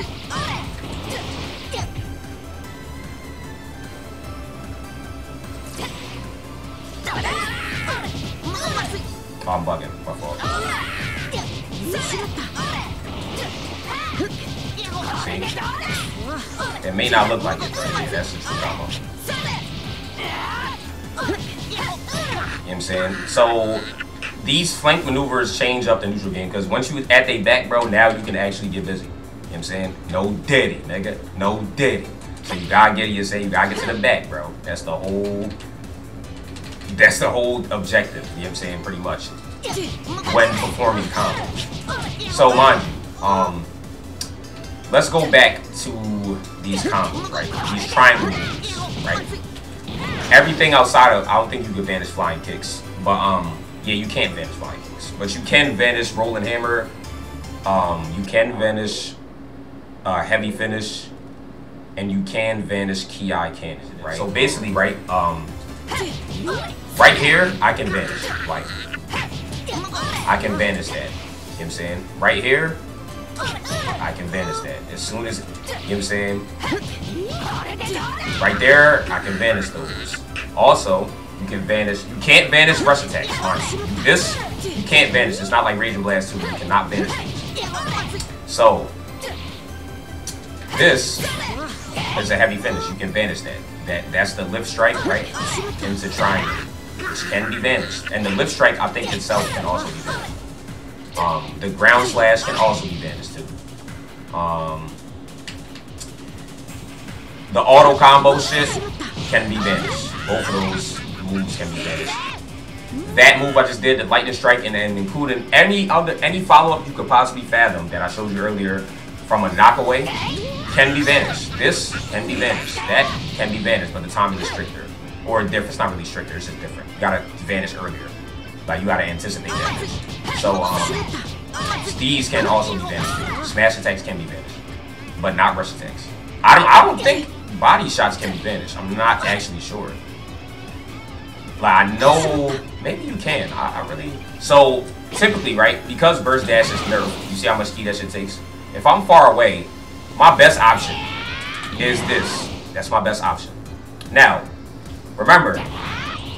Oh, I'm bugging. My fault. See? It may not look like it, but yeah, that's a true combo. You know what I'm saying? So these flank maneuvers change up the neutral game, because once you at they back, bro, now you can actually get busy. You know what I'm saying? No diddy, nigga. No diddy. So you gotta get you gotta get to the back, bro. That's the whole objective, you know what I'm saying, pretty much, when performing combos. So mind you, let's go back to these combos, right? These triangle moves, right? Everything outside of, I don't think you can vanish flying kicks, but yeah, you can't vanish flying kicks, but you can vanish rolling hammer, you can vanish heavy finish, and you can vanish ki cannon, right? So basically, right, right here, I can vanish, like, I can vanish that, you know what I'm saying? Right here, I can vanish that. As soon as, you know what I'm saying? Right there, I can vanish those. Also, you can vanish, you can't vanish rush attacks, mind you. This, you can't vanish. It's not like Raging Blast 2, you cannot vanish these. So, this is a heavy finish, you can vanish that. That's the lift strike, right, into triangle, which can be vanished. And the lift strike, I think itself can also be vanished. The ground slash can also be vanished too. The auto combo shit can be vanished. Both of those moves can be vanished. That move I just did, the lightning strike, and then including any follow-up you could possibly fathom that I showed you earlier from a knockaway, can be vanished. This can be vanished. That can be vanished, but the timing is stricter. Or different. It's not really stricter, it's just different. You gotta vanish earlier. Like, you gotta anticipate that. So, these can also be vanished. Smash attacks can be vanished, but not rush attacks. I don't think body shots can be vanished. I'm not actually sure. Like, I know, maybe you can. I really. So, typically, right, because burst dash is nerfed, you see how much ki that shit takes? If I'm far away, my best option is this. That's my best option. Now, remember,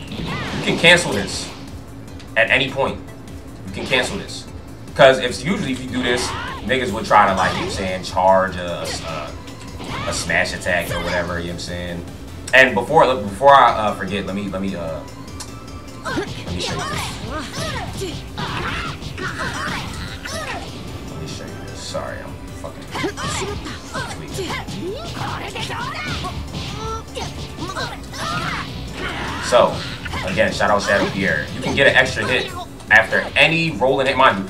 you can cancel this at any point. You can cancel this. Because usually if you do this, niggas would try to, like, you know what I'm saying, charge a smash attack or whatever, you know what I'm saying? And before I forget, let me show you this. Let me show you this. Sorry, I'm fucking tweaking. So, again, shout out Shadow Pierre. You can get an extra hit after any rolling hit. Mind you,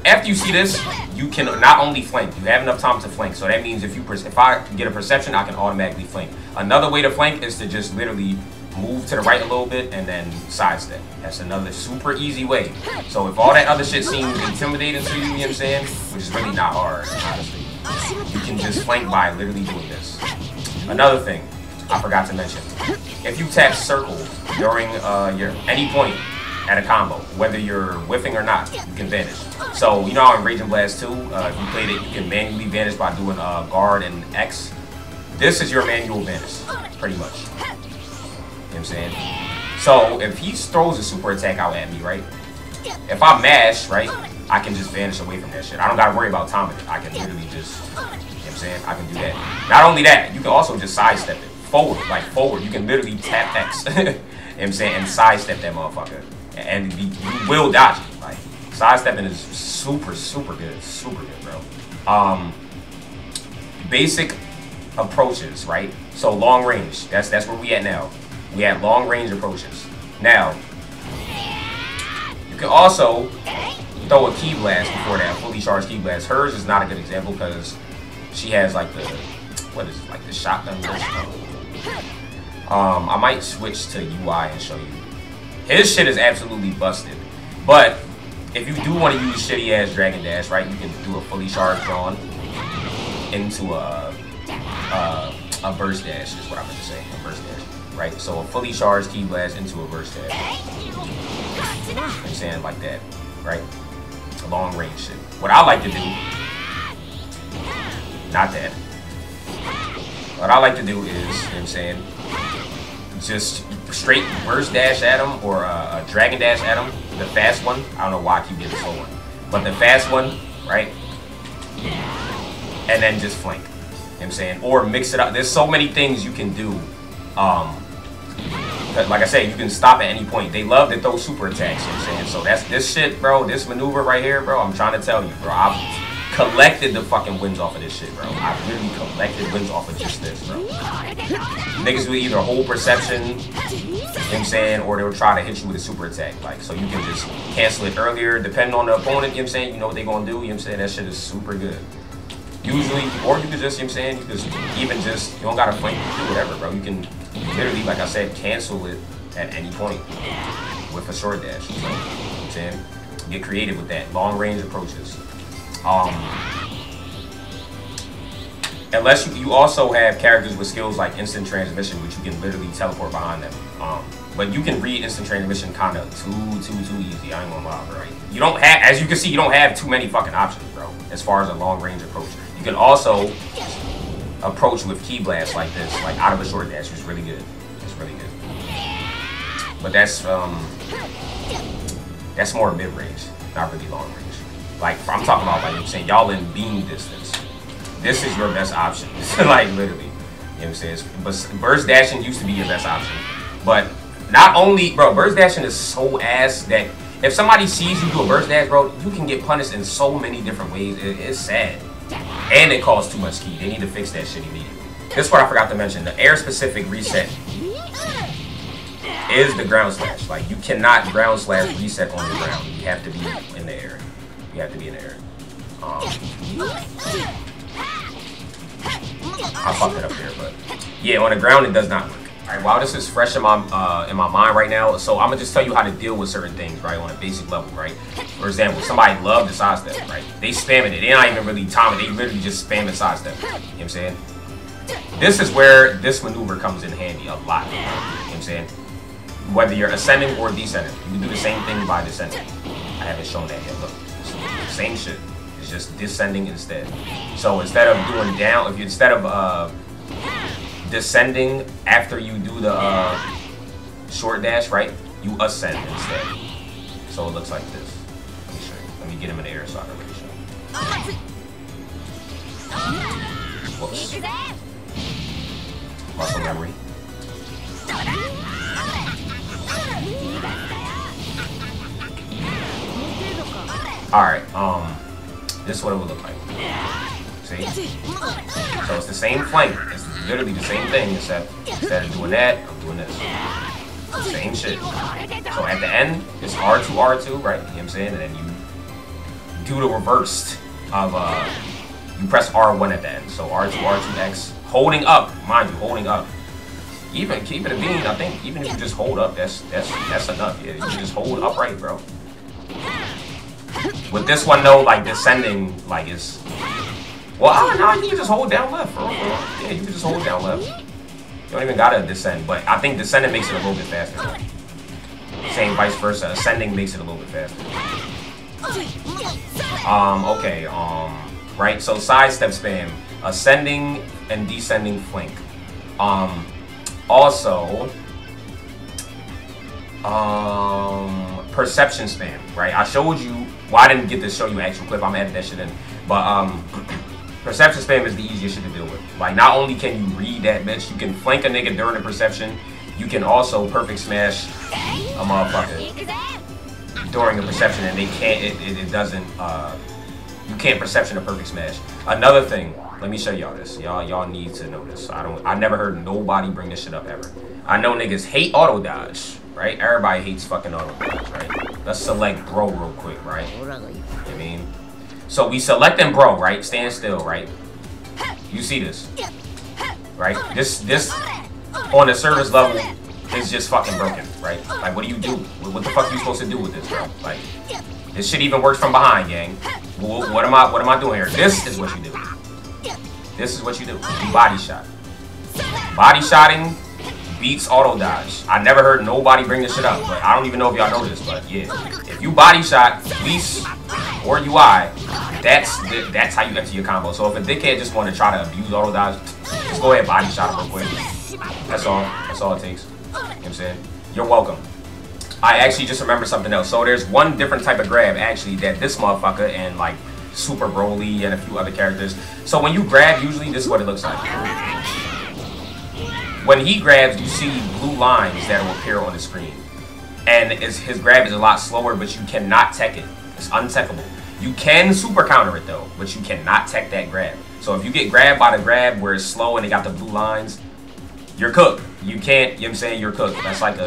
after you see this, you can not only flank, you have enough time to flank. So that means if I get a perception, I can automatically flank. Another way to flank is to just literally move to the right a little bit and then sidestep. That's another super easy way. So if all that other shit seems intimidating to you, you know what I'm saying? Which is really not hard, honestly. You can just flank by literally doing this. Another thing I forgot to mention. If you tap circle during any point at a combo, whether you're whiffing or not, you can vanish. So, you know how in Raging Blast 2, if you played it, you can manually vanish by doing guard and X. This is your manual vanish, pretty much. You know what I'm saying? So, if he throws a super attack out at me, right? If I mash, right, I can just vanish away from that shit. I don't gotta worry about timing it. I can literally just, you know what I'm saying? I can do that. Not only that, you can also just sidestep it. Forward, like forward. You can literally tap X, you know what I'm saying, and sidestep that motherfucker. And you will dodge it. Like, sidestepping is super, super good. Super good, bro. Basic approaches, right? So long range. That's where we at now. We at long range approaches. Now, you can also throw a Ki Blast before that, fully charged Ki Blast. Hers is not a good example because She has like the, what is it, like the shotgun gun? I might switch to UI and show you. His shit is absolutely busted. But if you do want to use shitty ass Dragon Dash, right, you can do a fully charged drawn into a burst dash is what I'm going to say, a burst dash, right? So a fully charged Ki Blast into a burst dash. I'm saying like that, right? A long range shit. What I like to do, not that. What I like to do is, you know what I'm saying, just straight burst dash at him or a dragon dash at him. The fast one, I don't know why I keep getting the slow one, but the fast one, right? And then just flank. You know what I'm saying? Or mix it up. There's so many things you can do. Like I said, you can stop at any point. They love to throw super attacks, you know what I'm saying? So that's this shit, bro. This maneuver right here, bro. I'm trying to tell you, bro. I've collected the fucking wins off of this shit, bro. I've really collected wins off of just this, bro. Niggas will either hold perception, you know what I'm saying, or they'll try to hit you with a super attack. Like, so you can just cancel it earlier, depending on the opponent, you know what I'm saying? You know what they're gonna do, you know what I'm saying? That shit is super good. Usually, or you could just, you know what I'm saying, you just even just, you don't gotta flank, do whatever, bro. You can literally, like I said, cancel it at any point with a short dash. So, you know what I'm saying? Get creative with that. Long range approaches. Unless you also have characters with skills like instant transmission, which you can literally teleport behind them. But you can read instant transmission kind of too easy. I ain't gonna lie, bro. You don't have, as you can see, you don't have too many fucking options, bro, as far as a long range approach. You can also approach with Ki Blast like this, like out of a short dash, which is really good. It's really good. But that's more mid range, not really long range. Like I'm talking about, like I'm saying, y'all in beam distance. This is your best option. Like literally, you know what I'm saying? But burst dashing used to be your best option. But not only, bro, burst dashing is so ass that if somebody sees you do a burst dash, bro, you can get punished in so many different ways. It's sad. And it costs too much ki. They need to fix that shit immediately. This is what I forgot to mention. The air specific reset is the ground slash. Like you cannot ground slash reset on the ground. You have to be in the air. You have to be in the air. I fucked it up there, but yeah, on the ground it does not work. Alright, while this is fresh in my mind right now, so I'm gonna just tell you how to deal with certain things, right, on a basic level, right? For example, somebody loves the sidestep, right? They spamming it. They're not even really timing. They literally just spamming sidestep. You know what I'm saying? This is where this maneuver comes in handy a lot. You know what I'm saying? Whether you're ascending or descending, you can do the same thing by descending. I haven't shown that yet. Look, same shit. It's just descending instead. So instead of doing down, if you instead of descending after you do the short dash, right? You ascend instead. So it looks like this. Let me show you. Let me get him in the air so I can really show you. Whoops. Muscle memory. Alright, this is what it would look like. See? So it's the same flank. It's literally the same thing, except instead of doing that, I'm doing this. Same shit. So at the end, it's R2, R2, right? You know what I'm saying? And then you do the reverse of, you press R1 at the end. So R2, R2X, holding up, mind you, holding up. Even keeping it being, I think, even if you just hold up, that's enough. Yeah, you can just hold upright, bro. With this one though, like descending, like is, well, I don't know, you can just hold down left, bro. Yeah, you can just hold down left. You don't even gotta descend, but I think descending makes it a little bit faster. Same vice versa, ascending makes it a little bit faster. Okay, right, so sidestep spam, ascending and descending flank. Also, perception spam, right? I showed you, well, I didn't get to show you actual clip, I'm adding that shit in, but perception spam is the easiest shit to deal with. Like, not only can you read that bitch, you can flank a nigga during the perception, you can also perfect smash a motherfucker during a perception, and they can't, it doesn't, you can't perception a perfect smash. Another thing, let me show y'all this. Y'all need to know this. I never heard nobody bring this shit up ever. I know niggas hate auto dodge, right? Everybody hates fucking auto dodge, right? Let's select bro real quick, right? You know what I mean? So we selecting bro, right? Stand still, right? You see this, right? This on the service level is just fucking broken, right? Like, what do you do? What the fuck are you supposed to do with this, bro? Like, this shit even works from behind, gang. Well, what am I doing here? This is what you do. This is what you do. You body shot. Body shotting beats auto dodge. I never heard nobody bring this shit up, but I don't even know if y'all know this, but yeah. If you body shot, Whis, or UI, that's how you enter your combo. So if a dickhead just want to try to abuse auto dodge, just go ahead and body shot him real quick. That's all. That's all it takes. You know what I'm saying? You're welcome. I actually just remembered something else. So there's one different type of grab actually that this motherfucker and like Super Broly and a few other characters. So when you grab, usually this is what it looks like. When he grabs, you see blue lines that will appear on the screen. And his grab is a lot slower, but you cannot tech it. It's untechable. You can super counter it though, but you cannot tech that grab. So if you get grabbed by the grab where it's slow and they got the blue lines, you're cooked. You can't, you know what I'm saying, you're cooked. That's like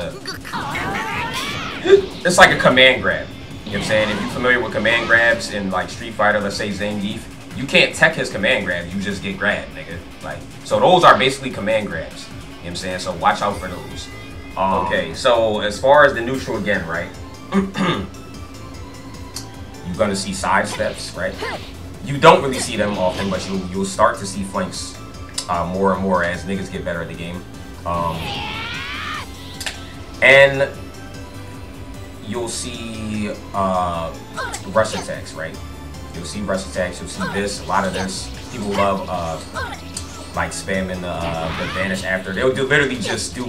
it's like a command grab. You know what I'm saying? If you're familiar with command grabs in like Street Fighter, let's say Zangief, you can't tech his command grabs, you just get grabbed, nigga. Like, so those are basically command grabs. You know what I'm saying? So watch out for those. Okay, so as far as the neutral again, right? You're gonna see side steps, right? You don't really see them often, but you'll start to see flanks more and more as niggas get better at the game. And you'll see rush attacks, right? You'll see rush attacks, you'll see this, a lot of this. People love like spamming the Vanish after. They'll literally just do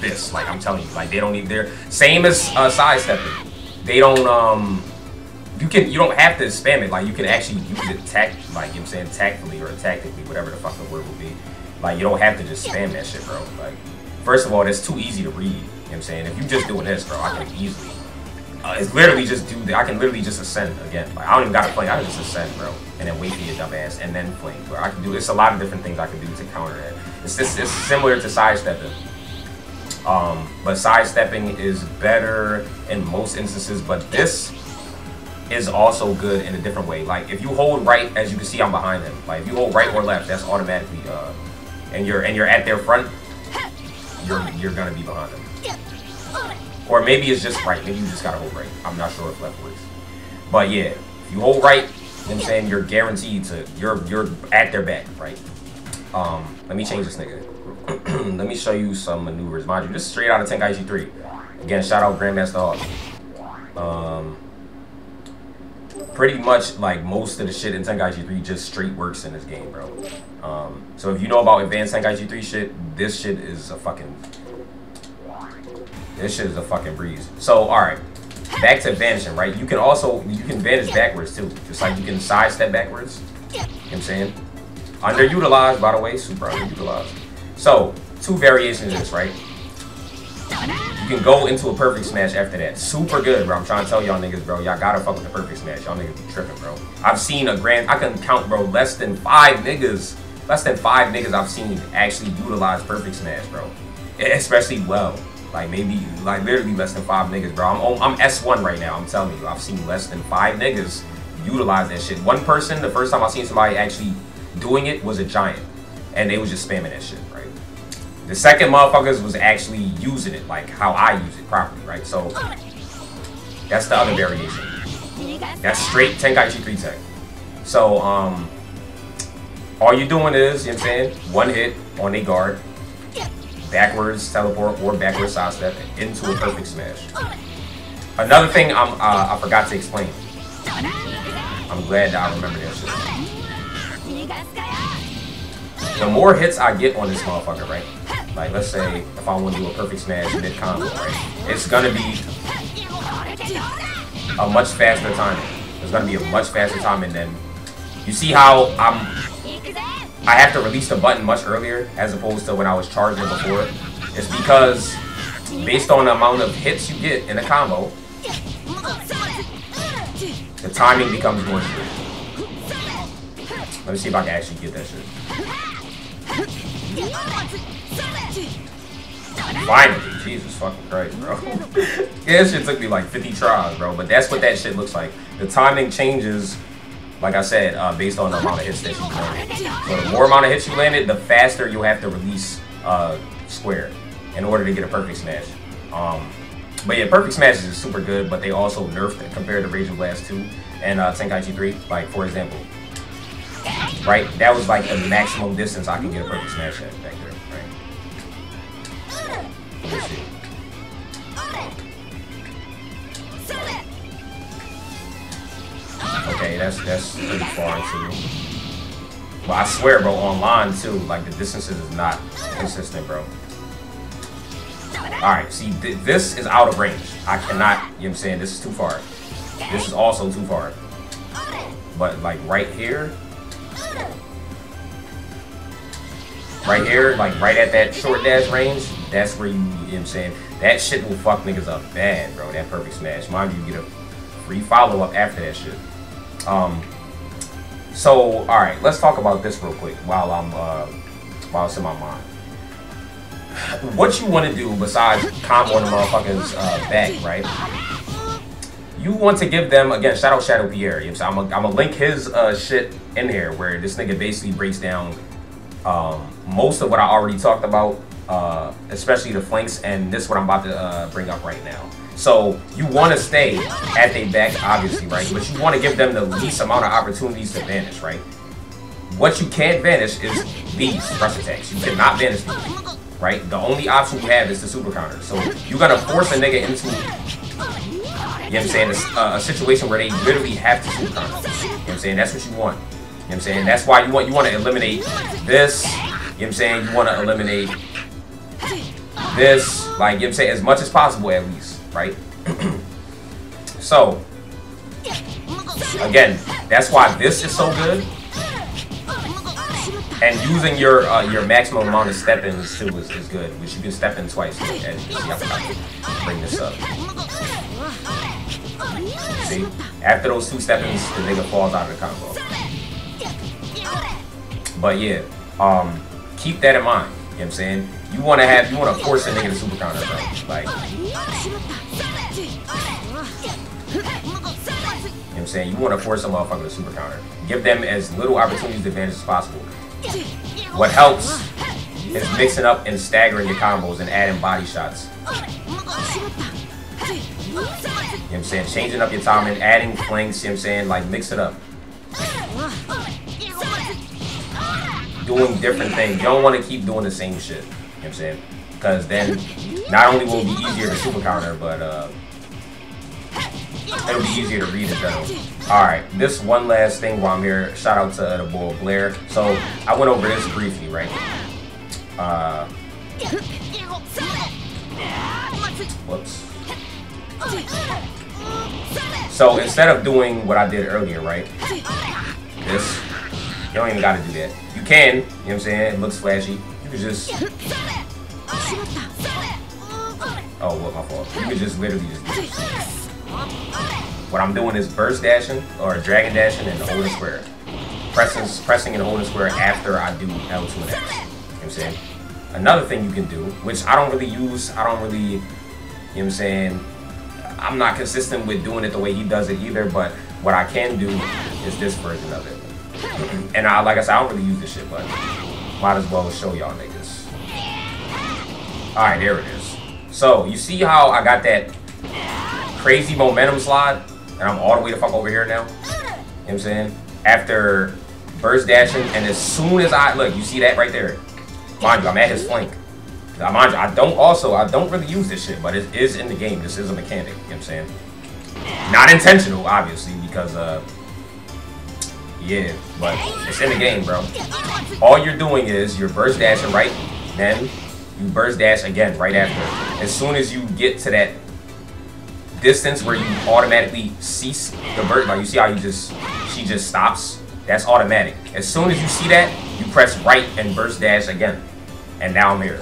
this, like I'm telling you. Like they don't need their same as sidestepping. They don't you don't have to spam it, like you can actually use it like, you know what I'm saying, tactfully or tactically, whatever the fuck the word will be. Like you don't have to just spam that shit, bro. Like first of all, that's too easy to read, you know what I'm saying? If you just doing this, bro, I can easily it's literally just do that. I can literally just ascend again. Like I don't even gotta play, I can just ascend, bro, and then wait for your dumb ass and then flank, bro. I can do it's a lot of different things I can do to counter that. It's similar to sidestepping. But sidestepping is better in most instances, but this is also good in a different way. Like if you hold right, as you can see I'm behind him. Like if you hold right or left, that's automatically and you're at their front, you're gonna be behind them. Or maybe it's just right, maybe you just gotta hold right. I'm not sure if left works. But yeah, if you hold right, you know what I'm saying, you're guaranteed to you're at their back, right? Let me change this nigga. Let me show you some maneuvers. Mind you, this is straight out of Tenkaichi 3. Again, shout out Grandmaster Hawk. Pretty much like most of the shit in Tenkaichi 3 just straight works in this game, bro. So if you know about advanced Tenkaichi 3 shit, this shit is a fucking breeze. So alright, back to vanishing, right? You can vanish backwards too. Just like you can sidestep backwards. You know what I'm saying? Underutilized, by the way, super underutilized. So, two variations of this, right? You can go into a perfect smash after that. Super good, bro. I'm trying to tell y'all niggas, bro. Y'all gotta fuck with the perfect smash. Y'all niggas be tripping, bro. I've seen I can count, bro, less than five niggas I've seen actually utilize perfect smash, bro. Especially well. Like maybe, like literally less than 5 niggas, bro. I'm S1 right now. I'm telling you, I've seen less than 5 niggas utilize that shit. One person, the first time I seen somebody actually doing it was a giant, and they was just spamming that shit, right? The second motherfuckers was actually using it like how I use it properly, right? So that's the other variation. That's straight Tenkaichi 3 tech. So all you're doing is, you know what I'm saying, one hit on a guard, backwards teleport or backwards sidestep into a perfect smash. Another thing I forgot to explain. I'm glad that I remember that shit. The more hits I get on this motherfucker, right? Like let's say if I want to do a perfect smash mid combo, right? It's gonna be a much faster timing. It's gonna be a much faster timing than you see how I have to release the button much earlier as opposed to when I was charging before. It's because based on the amount of hits you get in a combo, the timing becomes more strict. Let me see if I can actually get that shit. Finally, Jesus fucking Christ, bro. Yeah, this shit took me like 50 tries, bro. But that's what that shit looks like. The timing changes like I said, based on the amount of hits that you landed. So the more amount of hits you landed, the faster you'll have to release square in order to get a perfect smash. But yeah, perfect smashes is super good, but they also nerfed it compared to Raging Blast 2 and Tenkaichi 3. Like, for example, right, that was like the maximum distance I can get a perfect smash at back there, right? Let's see. Okay, that's pretty far too. But I swear, bro, online too, like the distances is not consistent, bro. Alright, see, this is out of range. I cannot, you know what I'm saying, this is too far. This is also too far. But like right here, like right at that short dash range, that's where you know what I'm saying, that shit will fuck niggas up bad, bro, that perfect smash. Mind you, get a free follow-up after that shit. So, alright, let's talk about this real quick while it's in my mind. What you want to do besides comboing the motherfuckers back, right? You want to give them, again, shout out Shadow Pierre. You know what I'm saying? I'm gonna link his shit in here where this nigga basically breaks down most of what I already talked about, especially the flanks, and this is what I'm about to bring up right now. So you want to stay at their back, obviously, right? But you want to give them the least amount of opportunities to vanish, right? What you can't vanish is these rush attacks. You cannot vanish these, right? The only option you have is the super counter. So you're gonna force a nigga into, you know what I'm saying, a situation where they literally have to super counter. You know what I'm saying? That's what you want. You know what I'm saying? That's why you want to eliminate this. You know what I'm saying? You want to eliminate this, like, you know what I'm saying, as much as possible at least, right? So again, that's why this is so good. And using your maximum amount of step-ins too is good, which you can step in twice. As you can see, I'm about to bring this up. See, after those 2 step-ins, the nigga falls out of the combo. But yeah, keep that in mind. You know what I'm saying? You want to force a nigga to super counter, bro. Like, you know what I'm saying? You want to force a motherfucker to super counter. Give them as little opportunities to advantage as possible. What helps is mixing up and staggering your combos and adding body shots. You know what I'm saying? Changing up your timing, adding flanks, you know what I'm saying? Like, mix it up. Doing different things. You don't want to keep doing the same shit. You know what I'm saying? Because then, not only will it be easier to super counter, but it'll be easier to read in general. Alright, this one last thing while I'm here. Shout out to the boy Blare. So, I went over this briefly, right? Whoops. So, instead of doing what I did earlier, right? This, you don't even gotta do that. You can, you know what I'm saying? It looks flashy. You can just... Oh, what, my fault. You can just literally just do this. What I'm doing is burst dashing or dragon dashing and holding square. Pressing and holding square after I do L2 and X. You know what I'm saying? Another thing you can do, which I don't really use, you know what I'm saying? I'm not consistent with doing it the way he does it either, but what I can do is this version of it. And like I said, I don't really use this shit, but might as well show y'all niggas. Alright, there it is. So, you see how I got that crazy momentum slide? And I'm all the way the fuck over here now? You know what I'm saying? After burst dashing, and as soon as look, you see that right there? Mind you, I'm at his flank. Mind you, I don't really use this shit, but it is in the game. This is a mechanic, you know what I'm saying? Not intentional, obviously, because, yeah, but it's in the game, bro. All you're doing is you're burst dashing right, then you burst dash again right after. As soon as you get to that distance where you automatically cease the burst, like you see how she just stops? That's automatic. As soon as you see that, you press right and burst dash again. And now I'm here.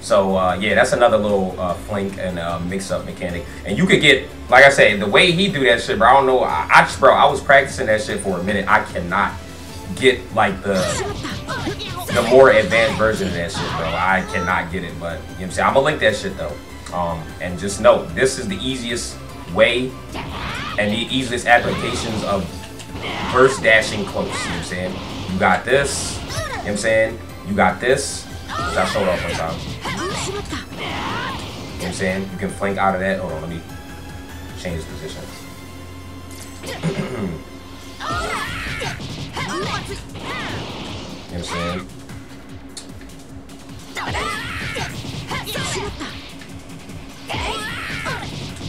So, yeah, that's another little flank and mix-up mechanic. And you could get, like I say, the way he do that shit, bro, I don't know. I was practicing that shit for a minute. I cannot get, like, the more advanced version of that shit, bro. I cannot get it, but, you know what I'm saying? I'm gonna link that shit, though. And just know, this is the easiest way and the easiest applications of burst dashing close, you know what I'm saying? You got this, you know what I'm saying? You got this, which I showed off one time. You know what I'm saying? You can flank out of that. Hold on, let me change position. You know what I'm saying?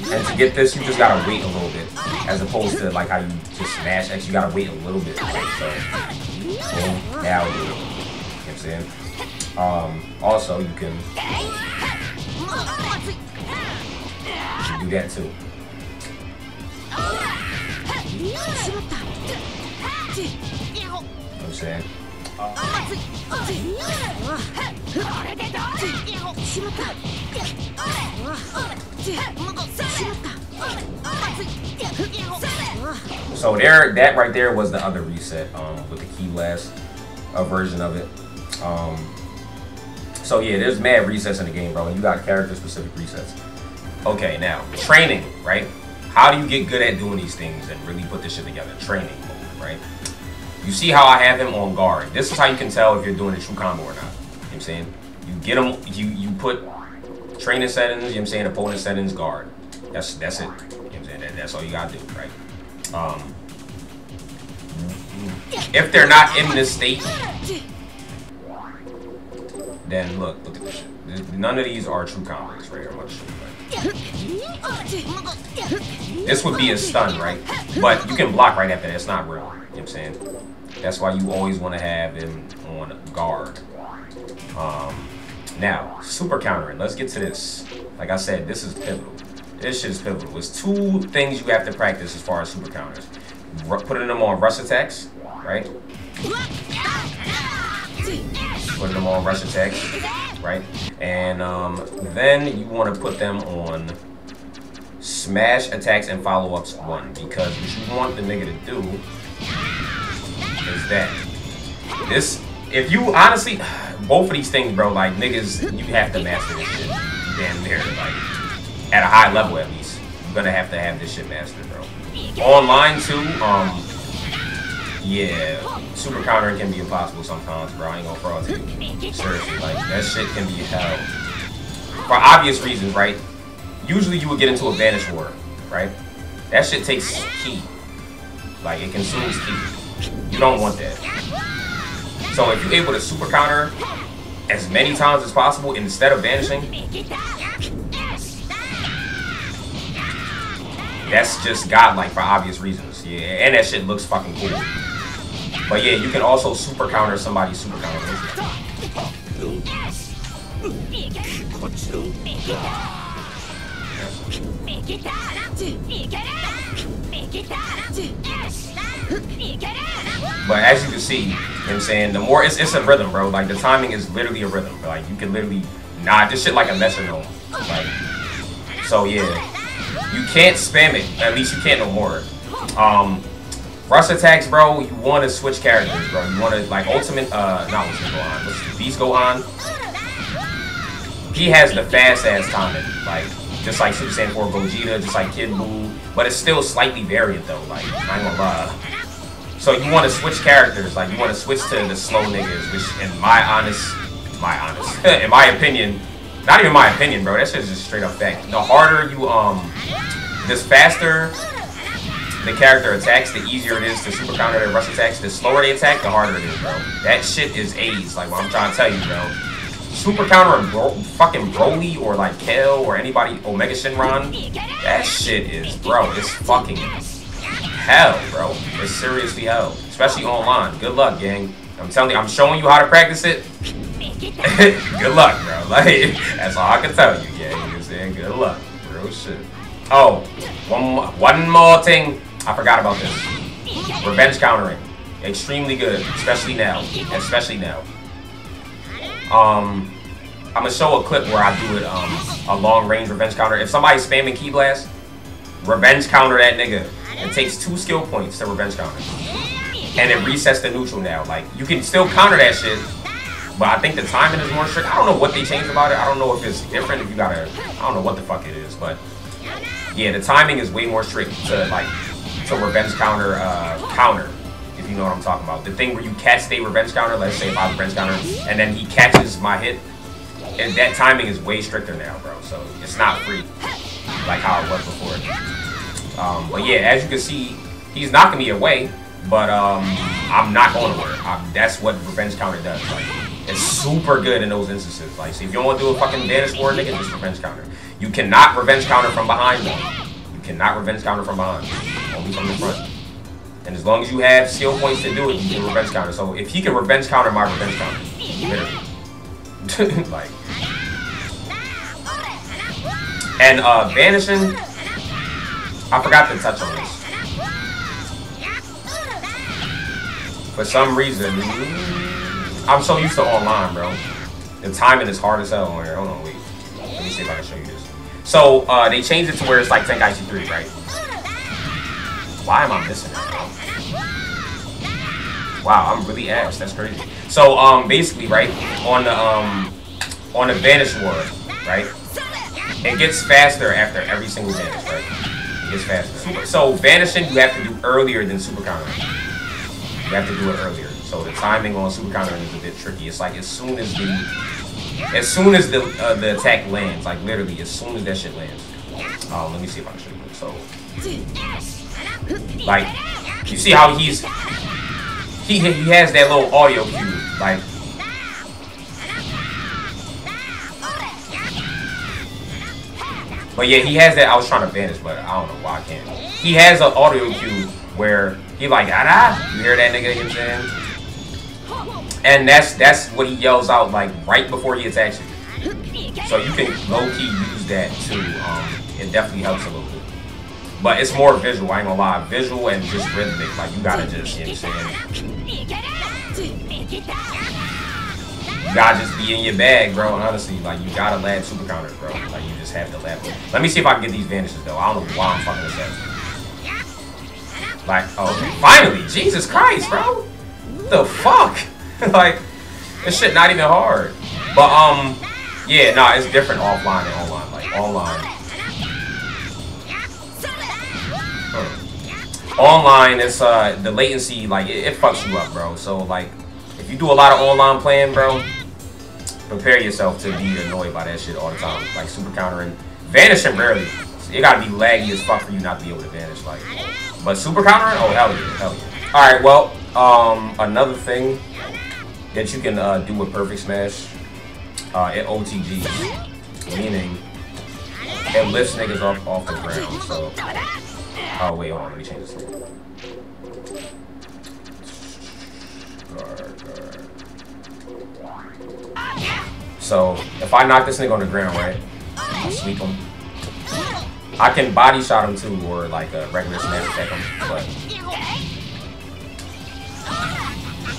And to get this, you just gotta wait a little bit, as opposed to like how you just smash X. You gotta wait a little bit. Right? So, boom, now do it. You know what I'm saying? Also, you can do that too. You know what I'm saying? So there, that right there was the other reset with the key blast version of it. So yeah, there's mad resets in the game, bro, and you got character specific resets. Okay, now training, right? How do you get good at doing these things and really put this shit together? Training mode, right? You see how I have him on guard. This is how you can tell if you're doing a true combo or not. You know what I'm saying? You get him, you put training settings, you know what I'm saying, opponent settings, guard. That's it. You know what I'm saying? That's all you gotta do, right? If they're not in this state, then look at this shit. None of these are true combos, right? Or much shit, right? This would be a stun, right? But you can block right after that. It's not real. You know what I'm saying? That's why you always want to have him on guard. Now, super countering. Let's get to this. Like I said, this is pivotal. This shit is pivotal. There's two things you have to practice as far as super counters. Putting them on rush attacks, right? Putting them on rush attacks, right? And then you want to put them on smash attacks and follow-ups 1, because what you want the nigga to do is that this, if you honestly, both of these things, bro, like niggas, you have to master this shit damn near, like at a high level at least. You're gonna have to have this shit mastered, bro. Online too, yeah, super countering can be impossible sometimes, bro. I ain't gonna fraud to you. Seriously, like that shit can be hell. For obvious reasons, right? Usually you would get into a Vanish war, right? That shit takes ki. Like it consumes ki. You don't want that. So if you're able to super counter as many times as possible instead of vanishing, that's just godlike for obvious reasons. Yeah, and that shit looks fucking cool. But yeah, you can also super counter somebody's super counter. But as you can see, you know what I'm saying, the more it's a rhythm, bro. Like the timing is literally a rhythm. Like you can literally nod this shit like a metronome. Like, so yeah, you can't spam it. At least you can't no more. Rush attacks, bro. You want to switch characters, bro. You want to like ultimate, not ultimate Gohan. What's the Beast Gohan? He has the fast ass timing, like just like Super Saiyan 4 Gogeta, just like Kid Buu, but it's still slightly variant though. Like I ain't gonna lie. So you want to switch characters, like you want to switch to the slow niggas, which in in my opinion, not even my opinion, bro. That shit's just straight up fact. The harder you this faster the character attacks, the easier it is to super counter their rush attacks. The slower they attack, the harder it is, bro. That shit is AIDS, like what I'm trying to tell you, bro. Super countering fucking Broly or like Kale or anybody, Omega Shenron, that shit is, bro, it's fucking hell, bro. It's seriously hell, especially online. Good luck, gang. I'm telling you, I'm showing you how to practice it. Good luck, bro. Like, that's all I can tell you, gang. You know what I'm saying? Good luck. Real shit. Oh, one more thing. I forgot about this. Revenge countering. Extremely good, especially now. Especially now. I'm gonna show a clip where I do it, a long range revenge counter. If somebody's spamming Key Blast, revenge counter that nigga. It takes 2 skill points to revenge counter. And it resets the neutral now. Like, you can still counter that shit, but I think the timing is more strict. I don't know what they changed about it. I don't know if it's different, if you gotta, I don't know what the fuck it is, but yeah, the timing is way more strict to like to revenge counter counter, if you know what I'm talking about. The thing where you catch the revenge counter, let's say if I revenge counter, and then he catches my hit, and that timing is way stricter now, bro. So it's not free like how it was before. But yeah, as you can see, he's knocking me away, but I'm not going nowhere. That's what revenge counter does. Like, it's super good in those instances. Like, see, if you don't want to do a fucking Vanish war, nigga, just revenge counter. You cannot revenge counter from behind, though. You cannot revenge counter from behind. Only from the front. And as long as you have skill points to do it, you can revenge counter. So if he can revenge counter my revenge counter, literally. Like. And vanishing, I forgot to touch on this. For some reason, I'm so used to online, bro. The timing is hard as hell on here. Hold on, wait. Let me see if I can show you this. So, they changed it to where it's like Tenkaichi 3, right? Why am I missing that, bro? Wow, I'm really ass. That's crazy. So, basically, right, on the Vanish war, right, it gets faster after every single Vanish, right? It gets faster. So, vanishing, you have to do earlier than super countering. You have to do it earlier. So the timing on super countering is a bit tricky. It's like as soon as the attack lands, like literally as soon as that shit lands. Let me see if I can show you. So, like, you see how he has that little audio cue, like. But yeah, he has that. I was trying to vanish, but I don't know why I can't. He has an audio cue where he like, ah, you hear that nigga, you know what I'm saying? And that's what he yells out like right before he attacks you. So you can low-key use that too. It definitely helps a little bit. But it's more visual, I ain't gonna lie. Visual and just rhythmic. Like you gotta just, you know what I'm saying? You gotta just be in your bag, bro. Honestly, like you gotta lab super counters, bro. Like you just have to lab them. Let me see if I can get these vanishes though. I don't know why I'm fucking this up. Like, oh, finally! Jesus Christ, bro! What the fuck? Like, this shit not even hard. But, yeah, nah, it's different offline and online. Like, online. Online, it's, the latency, like, it fucks you up, bro. So, like, if you do a lot of online playing, bro, prepare yourself to be annoyed by that shit all the time. Like, super countering. Vanishing rarely. It gotta be laggy as fuck for you not to be able to vanish, like. But super countering? Oh, hell yeah, hell yeah. Alright, well, another thing that you can do with Perfect Smash, it OTGs, meaning it lifts niggas off the ground, so. Oh, wait, hold on, let me change this thing. So, if I knock this nigga on the ground, right, I sweep him. I can body shot him too, or like a regular smash attack him, but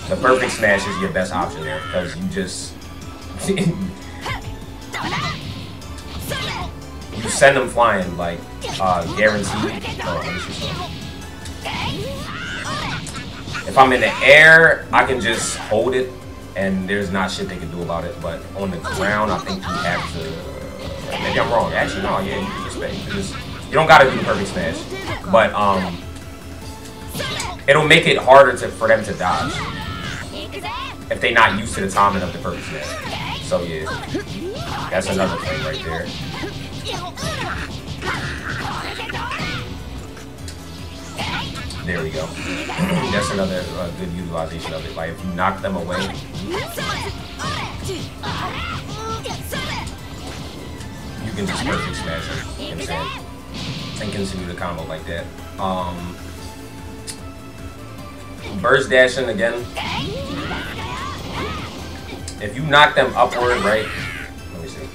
the perfect smash is your best option there, because you just you send them flying, like guaranteed. Oh, let me see something. If I'm in the air, I can just hold it, and there's not shit they can do about it. But on the ground, I think you have to. Maybe I'm wrong. Actually, no. Yeah, you can just you don't gotta do the perfect smash, but it'll make it harder for them to dodge if they're not used to the timing of the perfect smash. So yeah, that's another thing right there. There we go. That's another good utilization of it. Like if you knock them away. You can just perfect smash it, you know what I'm saying? And continue the combo like that. Burst dashing again. If you knock them upward, right? Let me see.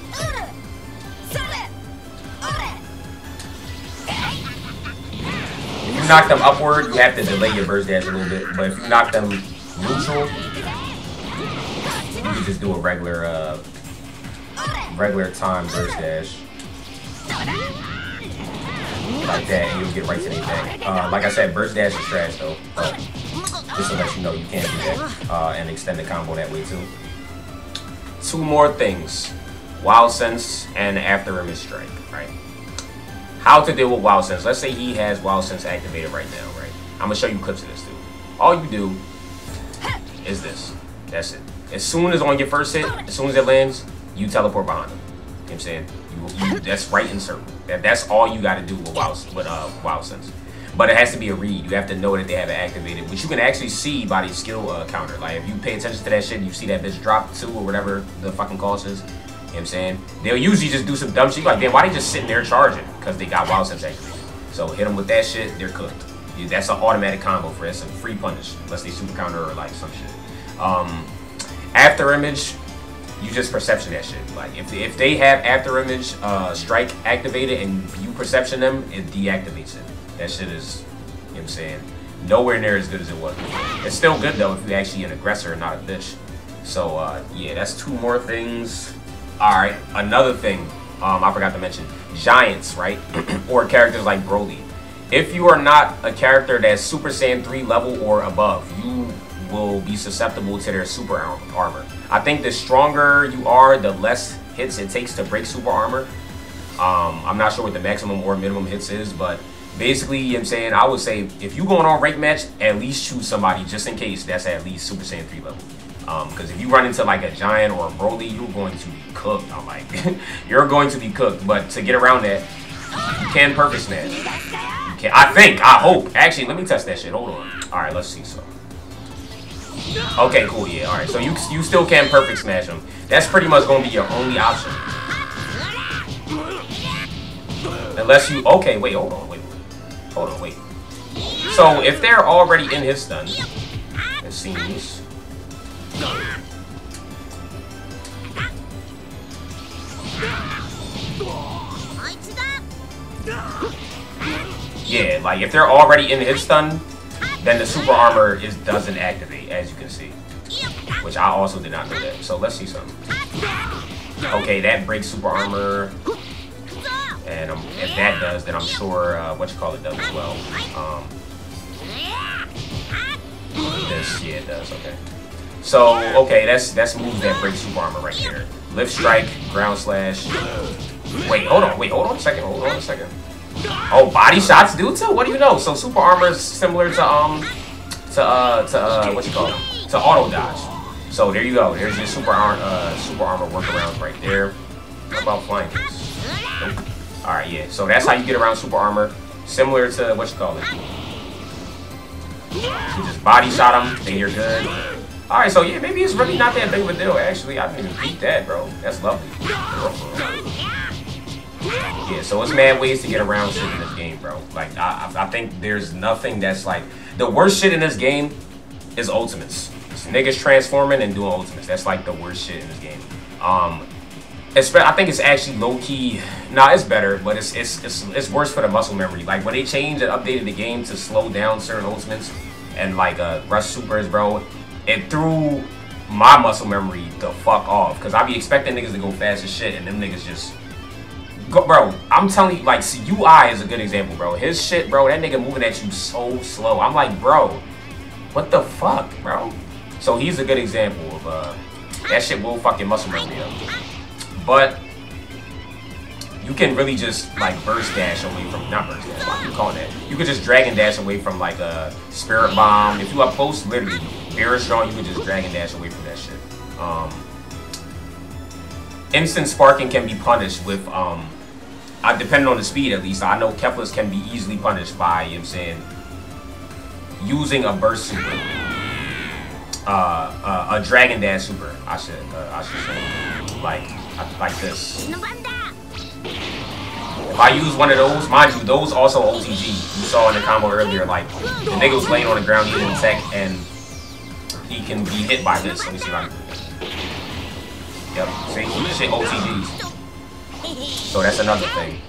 If you knock them upward, you have to delay your burst dash a little bit. But if you knock them neutral, you can just do a regular time burst dash like that, and you'll get right to the back. Like I said, burst dash is trash though, but just to let you know you can do that and extend the combo that way too. Two more things: Wild Sense and After Image Strike. Right. how to deal with Wild Sense. Let's say he has Wild Sense activated right now, right? I'm gonna show you clips of this too. All you do is this. That's it. As soon as on your first hit, as soon as it lands, you teleport behind him. You know what I'm saying? That's right in circle. That's all you gotta do with Wild Sense. But it has to be a read. You have to know that they have it activated, which you can actually see by the skill counter. Like if you pay attention to that shit, you see that bitch drop 2 or whatever the fucking cost is. You know what I'm saying? They'll usually just do some dumb shit. Like, damn, why they just sitting there charging? Because they got Wild Sense activated. So hit them with that shit, they're cooked. That's an automatic combo for that's a free punish. Unless they super counter or like some shit. After image, you just perception that shit. Like if they have after image strike activated and you perception them, it deactivates it. That shit is, you know what I'm saying, nowhere near as good as it was. It's still good though if you're actually an aggressor and not a bitch. So yeah, that's 2 more things. Alright, another thing I forgot to mention. Giants, right? Or characters like Broly. If you are not a character that's Super Saiyan 3 level or above, you will be susceptible to their super armor. I think the stronger you are, the less hits it takes to break super armor. I'm not sure what the maximum or minimum hits is, but basically, you know what I'm saying, I would say if you going on rank match, at least choose somebody just in case that's at least Super Saiyan 3 level. Because if you run into like a Giant or a Broly, you're going to be cooked. I'm like, you're going to be cooked. But to get around that, you can perfect smash. You can, I hope. Actually, let me test that shit. Hold on. All right, let's see. So, okay, cool. Yeah. All right. So you still can perfect smash them. That's pretty much going to be your only option. Unless you. Okay. Wait. Hold on. Hold on. Wait. So if they're already in his stun, it seems. Yeah, like if they're already in his stun, then the super armor doesn't activate, as you can see. Which I also did not know that. So let's see something. Okay, that breaks super armor. And if that does, then I'm sure does as well. Yeah, it does. Okay. So okay, that's moves that break super armor right there. Lift strike, ground slash. Hold on a second. Oh, body shots do too. What do you know? So super armor is similar to to auto dodge. So there you go. There's your super armor workaround right there. How about flying kicks? Nope. All right, yeah. So that's how you get around super armor. Similar to You just body shot them. Then you're good. All right, so yeah, maybe it's really not that big of a deal. Actually, I didn't even beat that, bro. That's lovely. Yeah, so it's mad ways to get around shit in this game, bro. Like, I think there's nothing that's like... The worst shit in this game is ultimates. It's niggas transforming and doing ultimates. That's like the worst shit in this game. I think it's actually low-key... Nah, it's better, but it's worse for the muscle memory. Like, when they changed and updated the game to slow down certain ultimates and, like, rush supers, bro, it threw my muscle memory the fuck off. Because I be expecting niggas to go fast as shit, and them niggas just... Bro, I'm telling you, like, UI is a good example, bro. His shit, bro, that nigga moving at you so slow. I'm like, bro, what the fuck, bro? So he's a good example of, that shit will fucking muscle memory up. But you can really just, like, burst dash away from, not burst dash, what you call that? You could just drag and dash away from, like, a Spirit Bomb. If you up close, literally, very strong, you could just drag and dash away from that shit. Instant sparking can be punished with, depending on the speed at least. I know Keflas can be easily punished by, you know what I'm saying, using a burst super. A Dragon Dash super, I should say. Like this. If I use one of those, mind you, those also OTG. You saw in the combo earlier, like, the nigga was laying on the ground, he didn't tech, and he can be hit by this. Let me see if I can do this. Yep, see, shit OTGs. So that's another thing.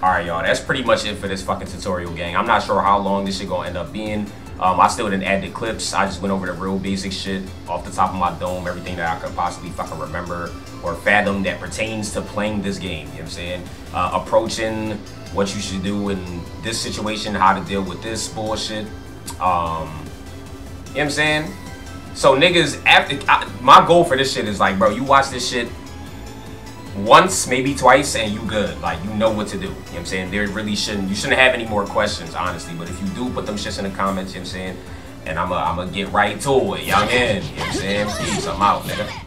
Alright, y'all, that's pretty much it for this fucking tutorial, gang. I'm not sure how long this shit gonna end up being. I still didn't add the clips. I just went over the real basic shit off the top of my dome, everything that I could possibly fucking remember or fathom that pertains to playing this game, you know what I'm saying? Approaching what you should do in this situation, how to deal with this bullshit. You know what I'm saying? So niggas, my goal for this shit is like, bro, you watch this shit, once, maybe twice, and you good. Like, you know what to do. You know what I'm saying? There really shouldn't, you shouldn't have any more questions, honestly. But if you do, put them shits in the comments, you know what I'm saying? And I'm gonna get right to it. Y'all in. You know what I'm saying? Peace. I'm out, nigga.